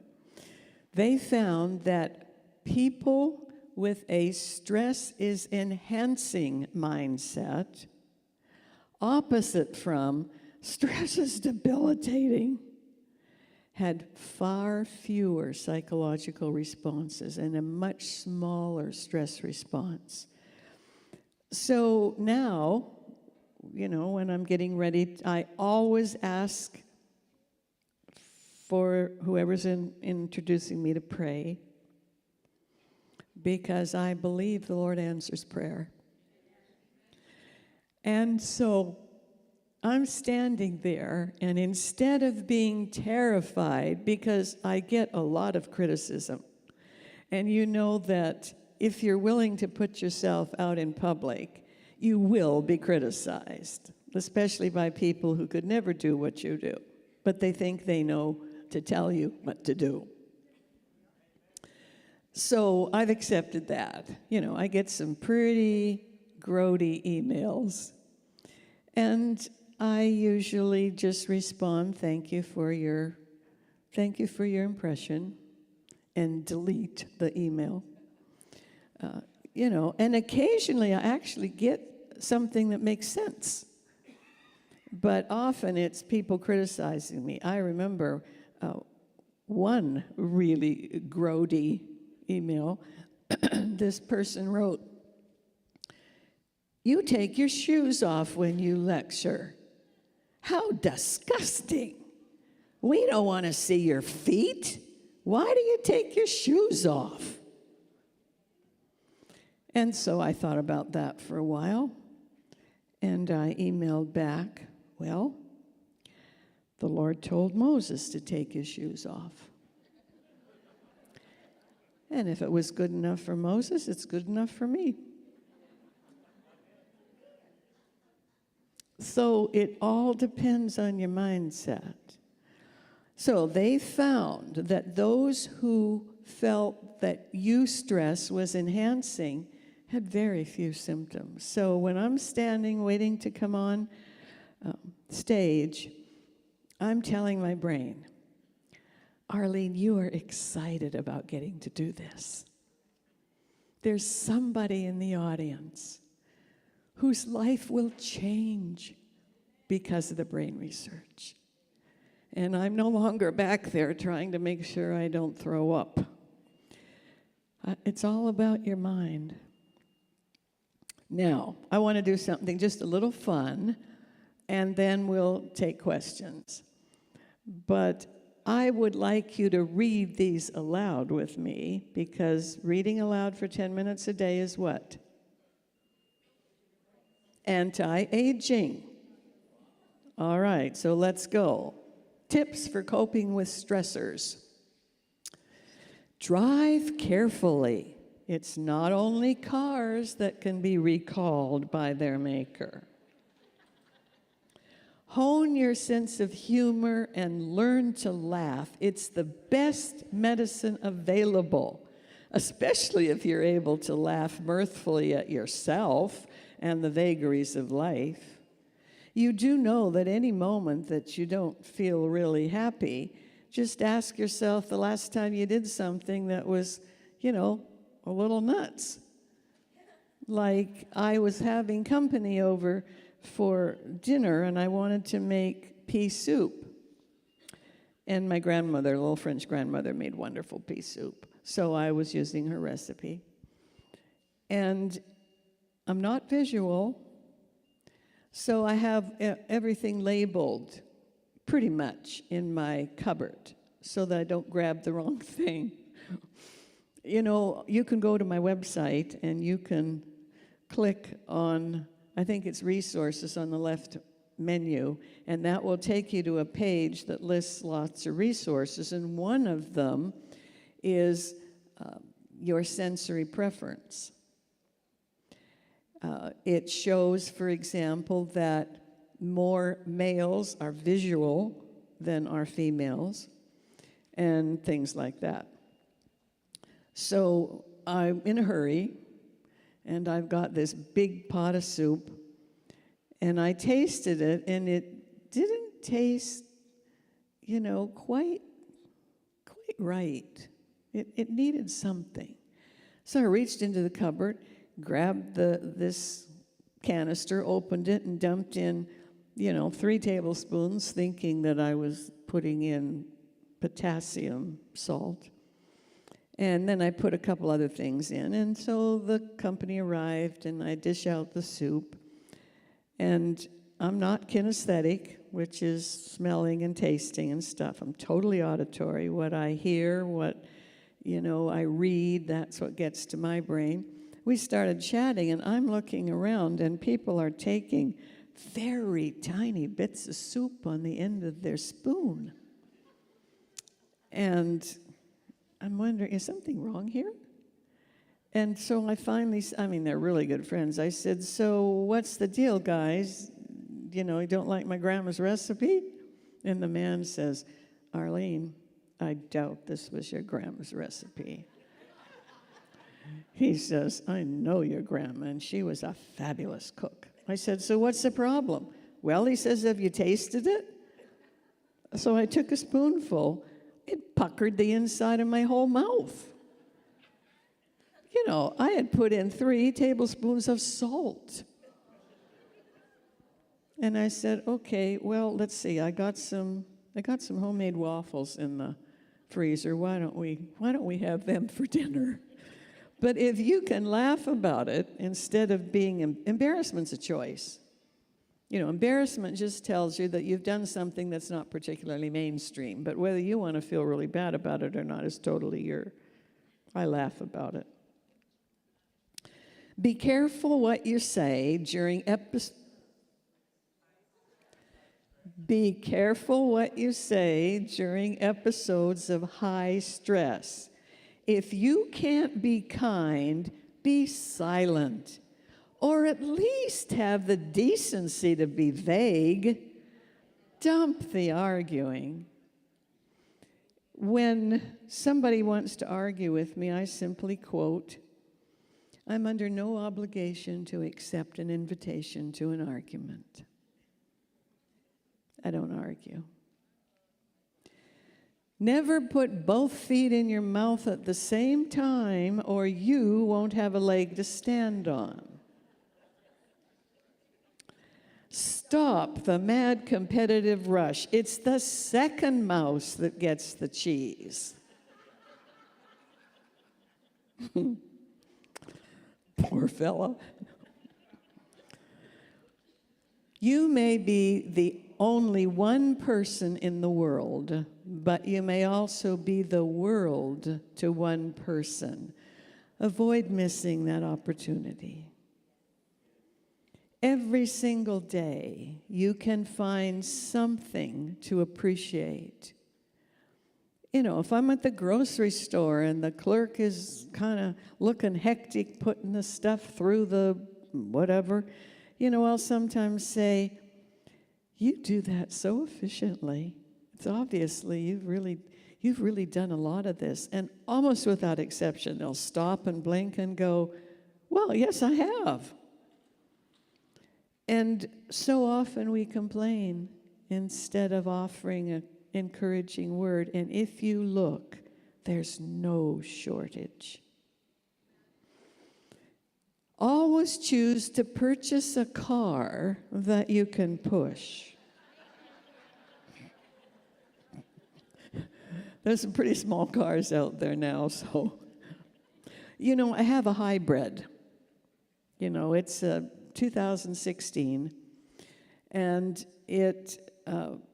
They found that people with a stress is enhancing mindset, opposite from Stress is debilitating. Had far fewer psychological responses and a much smaller stress response. So now, when I'm getting ready, I always ask for whoever's introducing me to pray, because I believe the Lord answers prayer. And so I'm standing there, and instead of being terrified, because I get a lot of criticism, and you know that if you're willing to put yourself out in public, you will be criticized, especially by people who could never do what you do, but they think they know to tell you what to do. So I've accepted that. I get some pretty grody emails, and I usually just respond, thank you for your impression, and delete the email. And occasionally I actually get something that makes sense. But often it's people criticizing me. I remember one really grody email. This person wrote, "You take your shoes off when you lecture. How disgusting. We don't want to see your feet. Why do you take your shoes off?" And so I thought about that for a while, and I emailed back, well, the Lord told Moses to take his shoes off. And if it was good enough for Moses, it's good enough for me. So it all depends on your mindset. So they found that those who felt that eustress was enhancing had very few symptoms. So when I'm standing waiting to come on stage, I'm telling my brain, Arlene, you are excited about getting to do this. There's somebody in the audience whose life will change because of the brain research. And I'm no longer back there trying to make sure I don't throw up. It's all about your mind. Now, I want to do something just a little fun, and then we'll take questions. But I would like you to read these aloud with me, because reading aloud for 10 minutes a day is what? Anti-aging. All right, so let's go. Tips for coping with stressors. Drive carefully. It's not only cars that can be recalled by their maker. Hone your sense of humor and learn to laugh. It's the best medicine available, especially if you're able to laugh mirthfully at yourself and the vagaries of life. You do know that any moment that you don't feel really happy, just ask yourself the last time you did something that was, a little nuts. Like, I was having company over for dinner, and I wanted to make pea soup. And my grandmother, a little French grandmother, made wonderful pea soup. So I was using her recipe. And I'm not visual, so I have everything labeled pretty much in my cupboard so that I don't grab the wrong thing. You can go to my website and you can click on, I think it's resources on the left menu, and that will take you to a page that lists lots of resources, and one of them is your sensory preference. It shows, for example, that more males are visual than are females, and things like that. So I'm in a hurry, and I've got this big pot of soup, and I tasted it, and it didn't taste, quite right. It needed something. So I reached into the cupboard, grabbed this canister, opened it, and dumped in 3 tablespoons, thinking that I was putting in potassium salt. And then I put a couple other things in. And so the company arrived, and I dish out the soup. And I'm not kinesthetic, which is smelling and tasting and stuff. I'm totally auditory. What I hear, what, I read, that's what gets to my brain. We started chatting, and I'm looking around, and people are taking very tiny bits of soup on the end of their spoon. And I'm wondering, is something wrong here? And so I finally, they're really good friends. I said, so what's the deal, guys? You don't like my grandma's recipe? And the man says, Arlene, I doubt this was your grandma's recipe. He says, I know your grandma, and she was a fabulous cook. I said, so what's the problem? Well, he says, have you tasted it? So I took a spoonful. It puckered the inside of my whole mouth. I had put in 3 tablespoons of salt. And I said, okay, well, let's see. I got some homemade waffles in the freezer. Why don't we have them for dinner? But if you can laugh about it instead of being embarrassment's a choice. Embarrassment just tells you that you've done something that's not particularly mainstream. But whether you want to feel really bad about it or not is totally I laugh about it. Be careful what you say during Be careful what you say during episodes of high stress. If you can't be kind, be silent. Or at least have the decency to be vague. Dump the arguing. When somebody wants to argue with me, I simply quote, I'm under no obligation to accept an invitation to an argument. I don't argue. Never put both feet in your mouth at the same time, or you won't have a leg to stand on. Stop the mad competitive rush. It's the second mouse that gets the cheese. Poor fella. You may be the only one person in the world, but you may also be the world to one person. Avoid missing that opportunity. Every single day, you can find something to appreciate. If I'm at the grocery store and the clerk is kind of looking hectic, putting the stuff through the whatever, I'll sometimes say, you do that so efficiently. It's obviously you've really done a lot of this. And almost without exception, they'll stop and blink and go, well, yes, I have. And so often we complain instead of offering an encouraging word. And if you look, there's no shortage. Always choose to purchase a car that you can push. There's some pretty small cars out there now, so. I have a hybrid. It's a 2016, and it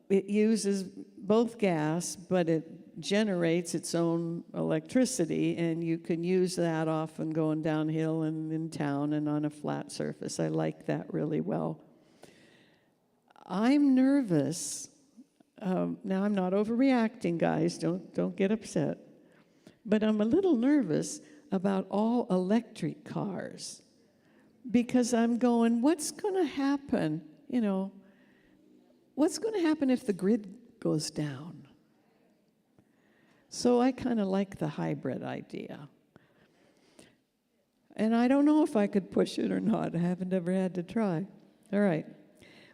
uses both gas, but it generates its own electricity, and you can use that often going downhill and in town and on a flat surface. I like that really well. I'm nervous. Now, I'm not overreacting, guys. Don't get upset. But I'm a little nervous about all electric cars because I'm going, what's going to happen? What's going to happen if the grid goes down? So I kind of like the hybrid idea. And I don't know if I could push it or not. I haven't ever had to try. All right.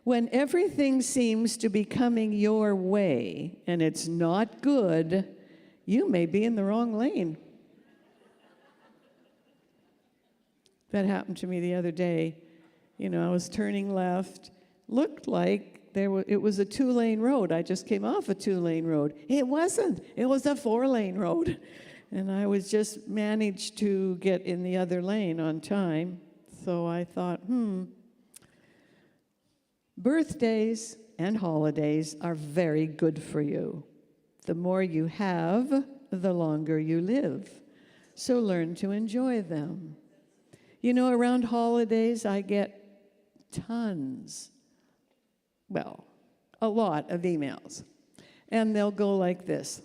When everything seems to be coming your way and it's not good, you may be in the wrong lane. That happened to me the other day. I was turning left, looked like it was a 2-lane road. I just came off a 2-lane road. It wasn't. It was a 4-lane road. And I was just managed to get in the other lane on time. So I thought, birthdays and holidays are very good for you. The more you have, the longer you live. So learn to enjoy them. You know, around holidays, I get tons, a lot of emails. And they'll go like this.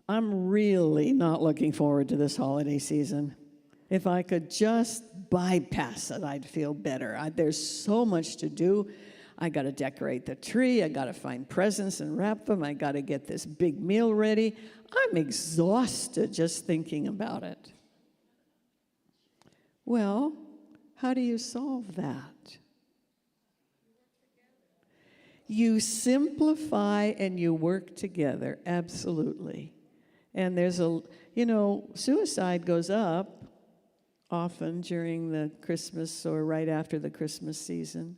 I'm really not looking forward to this holiday season. If I could just bypass it, I'd feel better. There's so much to do. I got to decorate the tree. I got to find presents and wrap them. I got to get this big meal ready. I'm exhausted just thinking about it. Well, how do you solve that? You simplify and you work together, absolutely. And there's suicide goes up often during the Christmas or right after the Christmas season.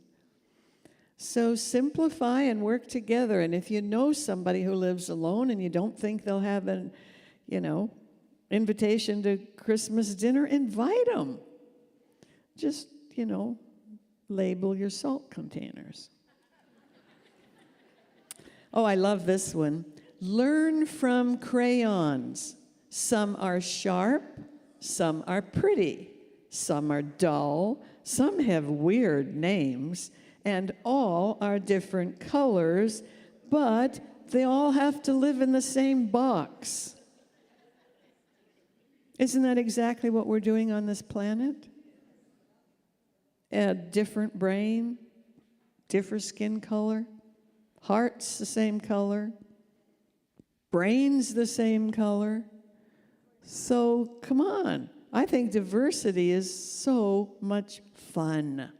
So simplify and work together. And if you know somebody who lives alone and you don't think they'll have an, invitation to Christmas dinner, invite them. Just, label your salt containers. Oh, I love this one. Learn from crayons. Some are sharp, some are pretty, some are dull, some have weird names, and all are different colors, but they all have to live in the same box. Isn't that exactly what we're doing on this planet? A different brain, different skin color, heart's the same color, brain's the same color. So come on. I think diversity is so much fun.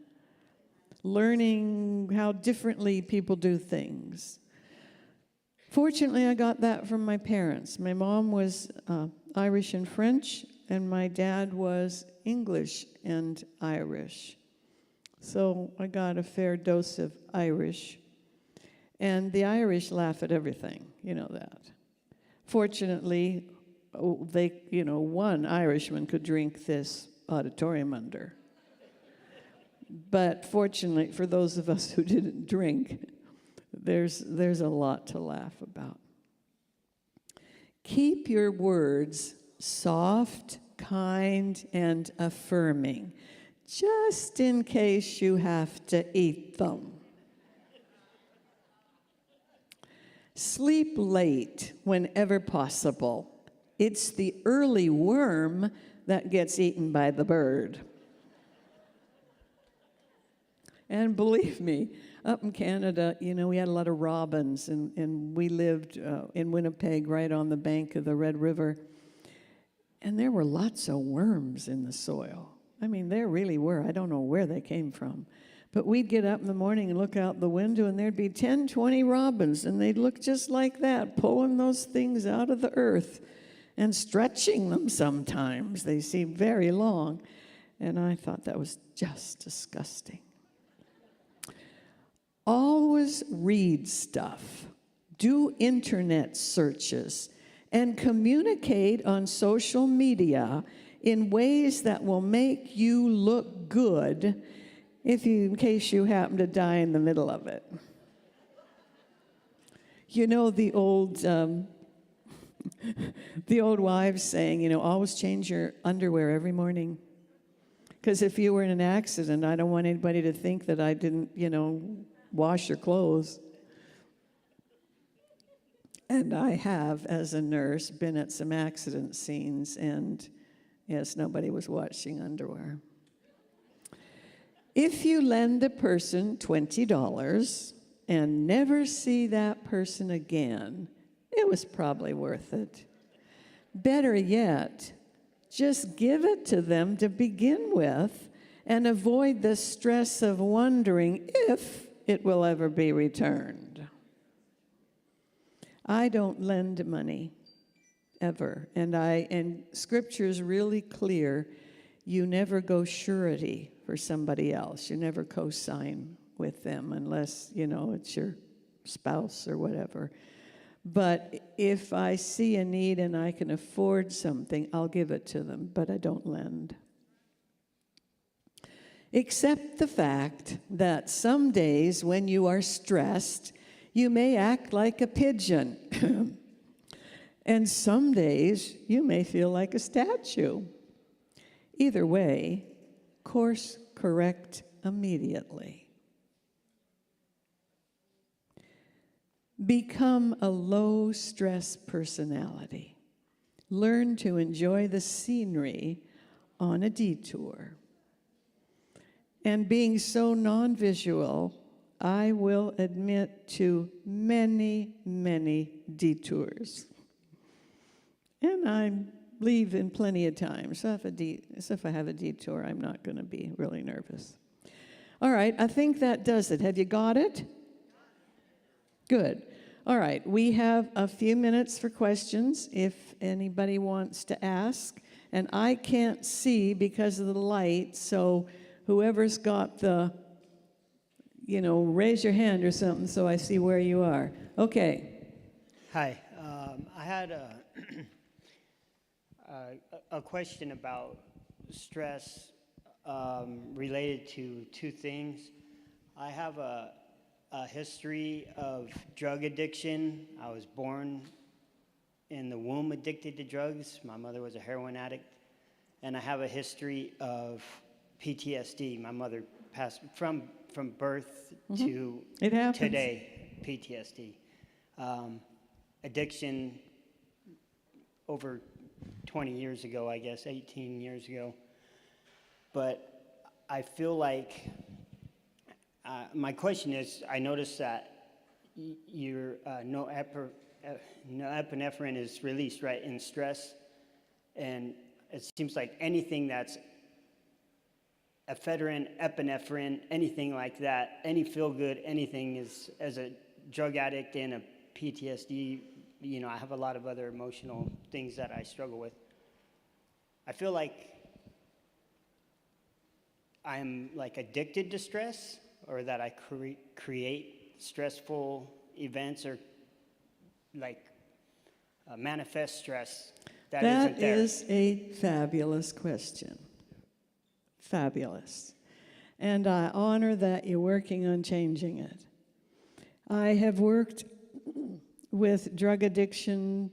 Learning how differently people do things. Fortunately, I got that from my parents. My mom was Irish and French, and my dad was English and Irish. So I got a fair dose of Irish. And the Irish laugh at everything, you know that. Fortunately, one Irishman could drink this auditorium under. But fortunately, for those of us who didn't drink, there's a lot to laugh about. Keep your words soft, kind, and affirming, just in case you have to eat them. Sleep late whenever possible. It's the early worm that gets eaten by the bird. And believe me, up in Canada, we had a lot of robins, and we lived in Winnipeg right on the bank of the Red River. And there were lots of worms in the soil. I mean, there really were. I don't know where they came from. But we'd get up in the morning and look out the window, and there'd be 10, 20 robins, and they'd look just like that, pulling those things out of the earth and stretching them sometimes. They seemed very long. And I thought that was just disgusting. Always read stuff, do internet searches, and communicate on social media in ways that will make you look good in case you happen to die in the middle of it. The old wives saying, always change your underwear every morning. Because if you were in an accident, I don't want anybody to think that I didn't, wash your clothes. And I have, as a nurse, been at some accident scenes, and yes, nobody was washing underwear. If you lend a person $20 and never see that person again, it was probably worth it. Better yet, just give it to them to begin with and avoid the stress of wondering if it will ever be returned. I don't lend money, ever. And Scripture is really clear. You never go surety for somebody else. You never co-sign with them unless, it's your spouse or whatever. But if I see a need and I can afford something, I'll give it to them, but I don't lend. Accept the fact that some days when you are stressed, you may act like a pigeon. And some days you may feel like a statue. Either way, course correct immediately. Become a low-stress personality. Learn to enjoy the scenery on a detour. And being so non-visual, I will admit to many, many detours. And I leave in plenty of time. So if I have a detour, I'm not going to be really nervous. All right, I think that does it. Have you got it? Good. All right, we have a few minutes for questions if anybody wants to ask. And I can't see because of the light, so whoever's got the, raise your hand or something so I see where you are. Okay. Hi. I had a question about stress related to two things. I have a history of drug addiction. I was born in the womb addicted to drugs. My mother was a heroin addict. And I have a history of PTSD. My mother passed from birth to today, PTSD. Addiction over 20 years ago, I guess, 18 years ago. But I feel like, my question is, I noticed that your norepinephrine is released, right, in stress. And it seems like anything that's ephedrine, epinephrine, anything like that, any feel-good, anything is, as a drug addict and a PTSD, I have a lot of other emotional things that I struggle with. I feel like I'm like addicted to stress, or that I create stressful events, or like manifest stress that isn't there. That is a fabulous question. Fabulous. And I honor that you're working on changing it. I have worked with drug addiction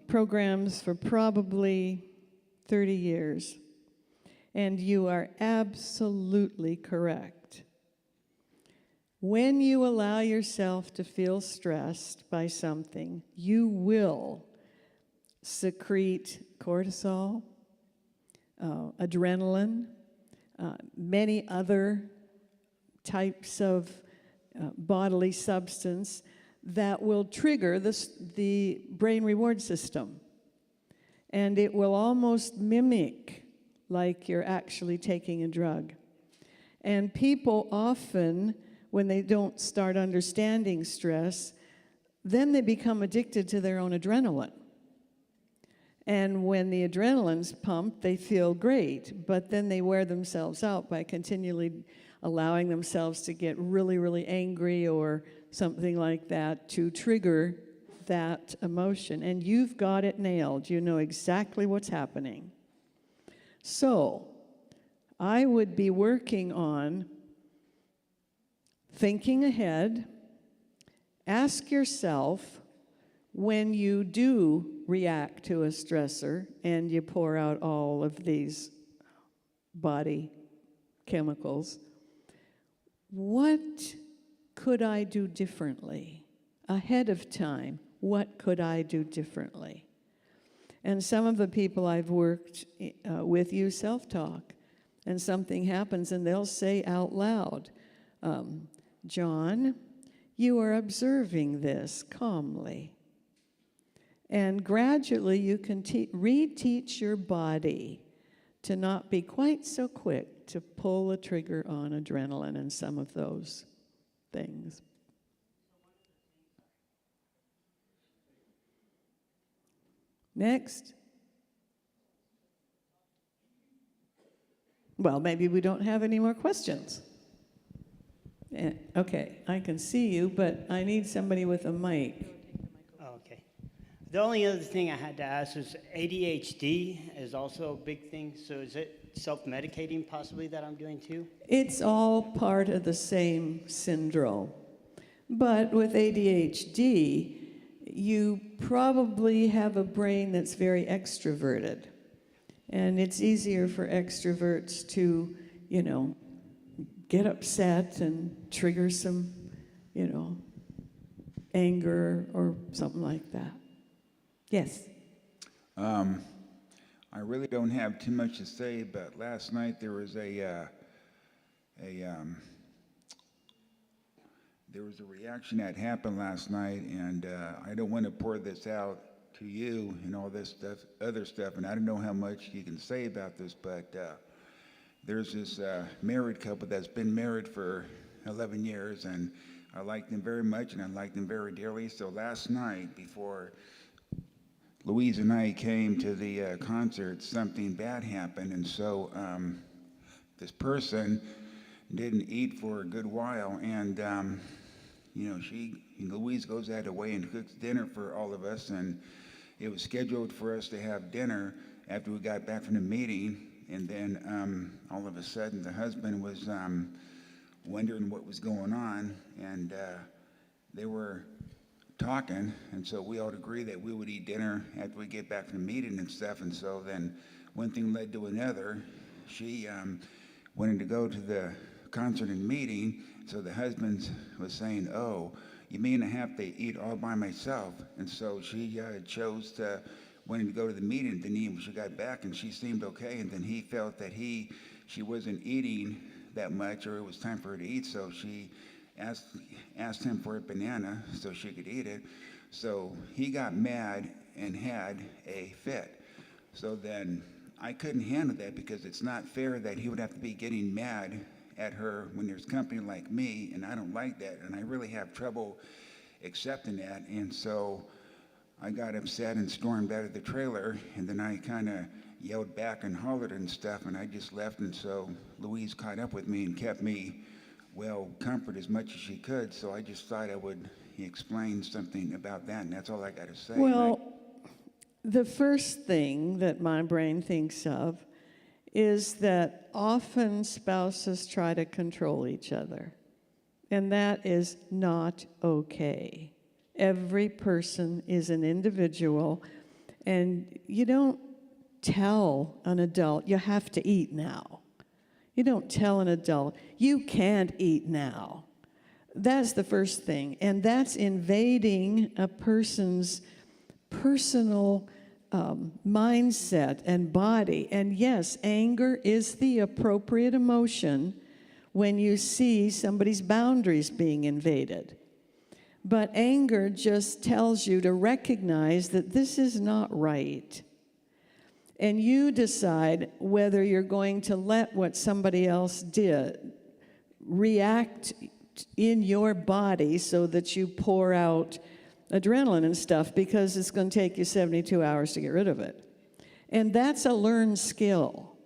programs for probably 30 years. And you are absolutely correct. When you allow yourself to feel stressed by something, you will secrete cortisol, adrenaline, many other types of bodily substance that will trigger the brain reward system. And it will almost mimic like you're actually taking a drug. And people often, when they don't start understanding stress, then they become addicted to their own adrenaline. And when the adrenaline's pumped, they feel great, but then they wear themselves out by continually allowing themselves to get really, really angry or something like that to trigger that emotion. And you've got it nailed. You know exactly what's happening. So, I would be working on thinking ahead. Ask yourself, when you do react to a stressor and you pour out all of these body chemicals, what could I do differently? Ahead of time, what could I do differently? And some of the people I've worked with use self-talk, and something happens and they'll say out loud, John, you are observing this calmly. And gradually you can reteach your body to not be quite so quick to pull the trigger on adrenaline and some of those things. Next. Well, maybe we don't have any more questions. Okay, I can see you, but I need somebody with a mic. Oh, okay. The only other thing I had to ask was ADHD is also a big thing. So is it self-medicating possibly that I'm doing too? It's all part of the same syndrome. But with ADHD, you probably have a brain that's very extroverted. And it's easier for extroverts to, get upset and trigger some, anger or something like that. Yes. I really don't have too much to say, but last night there was a reaction that happened last night, and I don't want to pour this out to you and all this stuff, other stuff, and I don't know how much you can say about this, but there's this married couple that's been married for 11 years, and I like them very much, and I like them very dearly. So last night, before Louise and I came to the concert, something bad happened, and so this person didn't eat for a good while, and Louise goes out of the way and cooks dinner for all of us, and it was scheduled for us to have dinner after we got back from the meeting, and then all of a sudden the husband was wondering what was going on, and they were talking, and so we all agreed that we would eat dinner after we get back from the meeting and stuff, and so then one thing led to another. She wanted to go to the concert and meeting, so the husband was saying, "Oh, you mean I have to eat all by myself?" And so she chose to wanting to go to the meeting. Then when she got back, and she seemed okay, and then he felt that she wasn't eating that much, or it was time for her to eat, so she asked him for a banana so she could eat it. So he got mad and had a fit. So then I couldn't handle that, because it's not fair that he would have to be getting mad at her when there's company like me, and I don't like that, and I really have trouble accepting that. And so I got upset and stormed out of the trailer, and then I kind of yelled back and hollered and stuff, and I just left. And so Louise caught up with me and kept me comfort as much as she could, so I just thought I would explain something about that, and that's all I got to say. Well, the first thing that my brain thinks of is that often spouses try to control each other, and that is not okay. Every person is an individual, and you don't tell an adult, "You have to eat now." You don't tell an adult, "You can't eat now." That's the first thing. And that's invading a person's personal mindset and body. And yes, anger is the appropriate emotion when you see somebody's boundaries being invaded. But anger just tells you to recognize that this is not right. And you decide whether you're going to let what somebody else did react in your body so that you pour out adrenaline and stuff, because it's going to take you 72 hours to get rid of it. And that's a learned skill.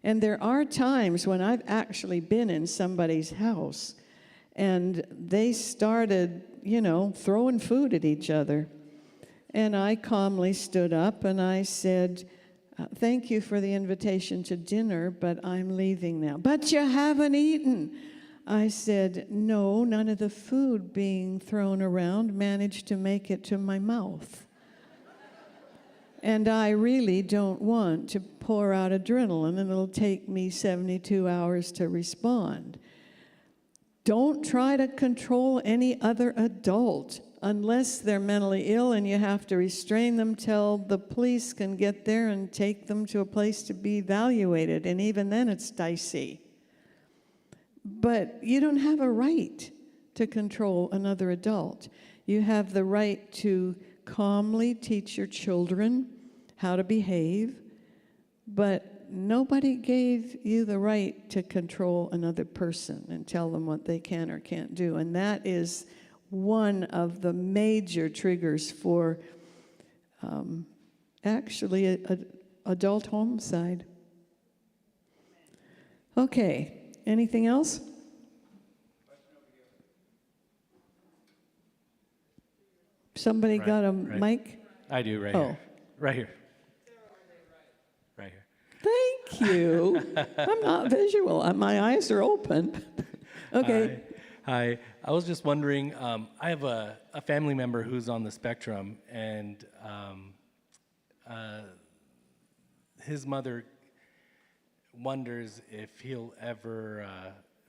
And there are times when I've actually been in somebody's house and they started, throwing food at each other. And I calmly stood up and I said, "Thank you for the invitation to dinner, but I'm leaving now." "But you haven't eaten." I said, "No, none of the food being thrown around managed to make it to my mouth. And I really don't want to pour out adrenaline, and it'll take me 72 hours to respond. Don't try to control any other adult unless they're mentally ill and you have to restrain them till the police can get there and take them to a place to be evaluated. And even then it's dicey. But you don't have a right to control another adult. You have the right to calmly teach your children how to behave, but nobody gave you the right to control another person and tell them what they can or can't do. And that is one of the major triggers for actually adult homicide. Okay, anything else? But Somebody Right, got a right. mic? I do, right Oh. here. Right here. Right here. Thank you. I'm not visual. My eyes are open. Okay. Hi. I was just wondering, I have a family member who's on the spectrum, and his mother wonders if he'll ever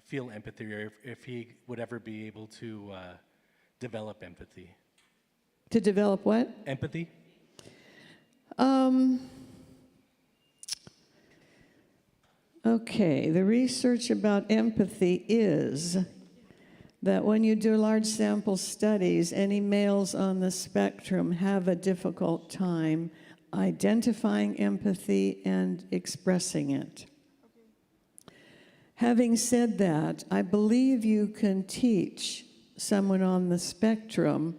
feel empathy, or if he would ever be able to develop empathy. To develop what? Empathy? Okay, the research about empathy is that when you do large sample studies, any males on the spectrum have a difficult time identifying empathy and expressing it. Having said that, I believe you can teach someone on the spectrum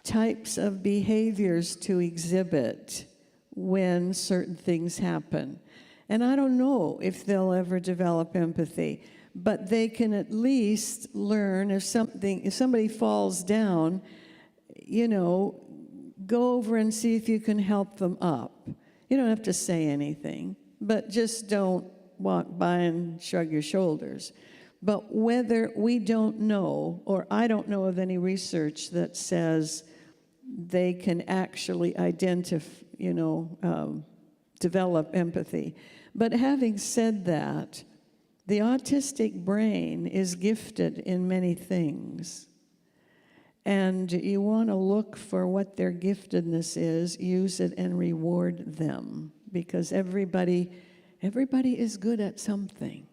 types of behaviors to exhibit when certain things happen. And I don't know if they'll ever develop empathy, but they can at least learn if somebody falls down, you know, go over and see if you can help them up. You don't have to say anything, but just don't walk by and shrug your shoulders. But whether we don't know, or I don't know of any research that says they can actually develop empathy. But having said that, the autistic brain is gifted in many things. And you want to look for what their giftedness is, use it, and reward them. Because everybody is good at something.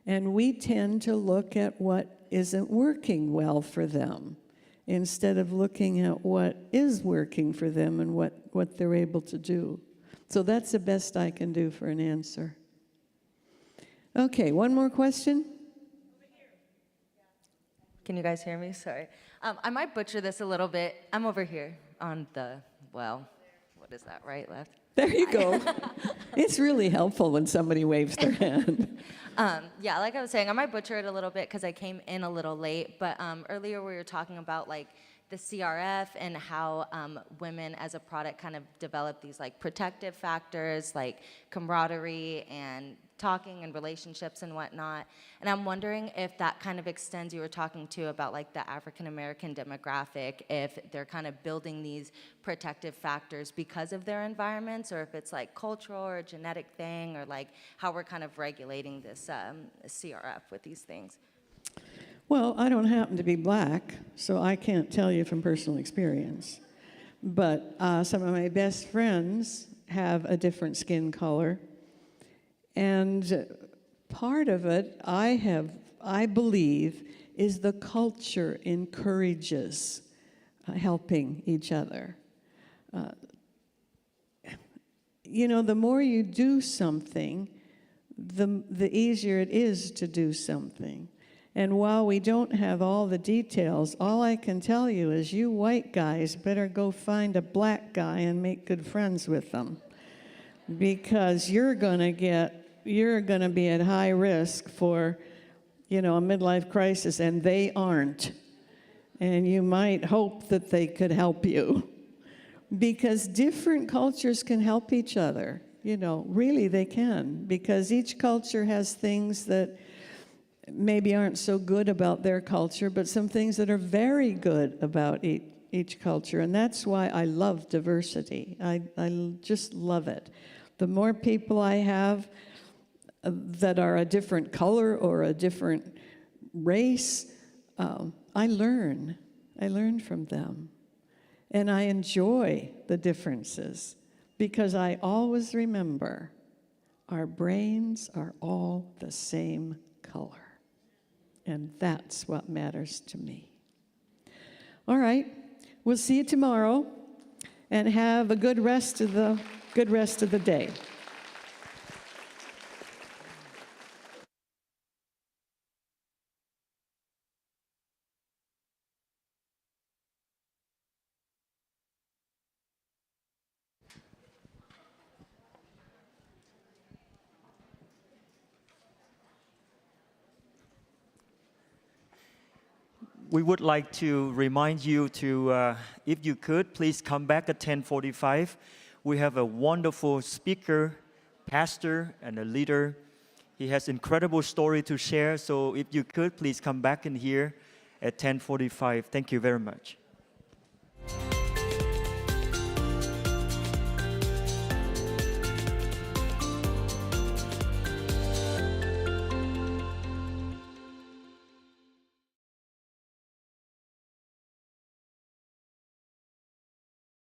And we tend to look at what isn't working well for them, instead of looking at what is working for them and what they're able to do. So that's the best I can do for an answer. Okay, one more question? Can you guys hear me? Sorry. I might butcher this a little bit. I'm over here on what is that, right, left? There you go. It's really helpful when somebody waves their hand. Yeah, like I was saying, I might butcher it a little bit because I came in a little late, but earlier we were talking about like the CRF and how women as a product kind of develop these like protective factors like camaraderie and talking and relationships and whatnot. And I'm wondering if that kind of extends, you were talking too about like the African American demographic, if they're kind of building these protective factors because of their environments, or if it's like cultural or a genetic thing, or like how we're kind of regulating this CRF with these things. Well, I don't happen to be black, so I can't tell you from personal experience. But some of my best friends have a different skin color. And part of it, I believe, is the culture encourages helping each other. The more you do something, the easier it is to do something. And while we don't have all the details, all I can tell you is you white guys better go find a black guy and make good friends with them, because you're going to be at high risk for, a midlife crisis, and they aren't. And you might hope that they could help you, because different cultures can help each other. Really they can, because each culture has things that maybe aren't so good about their culture, but some things that are very good about each culture. And that's why I love diversity. I just love it. The more people I have that are a different color or a different race, I learn from them. And I enjoy the differences, because I always remember our brains are all the same color. And that's what matters to me. All right, we'll see you tomorrow, and have a good rest of the day. we would like to remind you to, if you could, please come back at 10:45. We have a wonderful speaker, pastor, and a leader. He has incredible story to share. So if you could, please come back in here at 10:45. Thank you very much.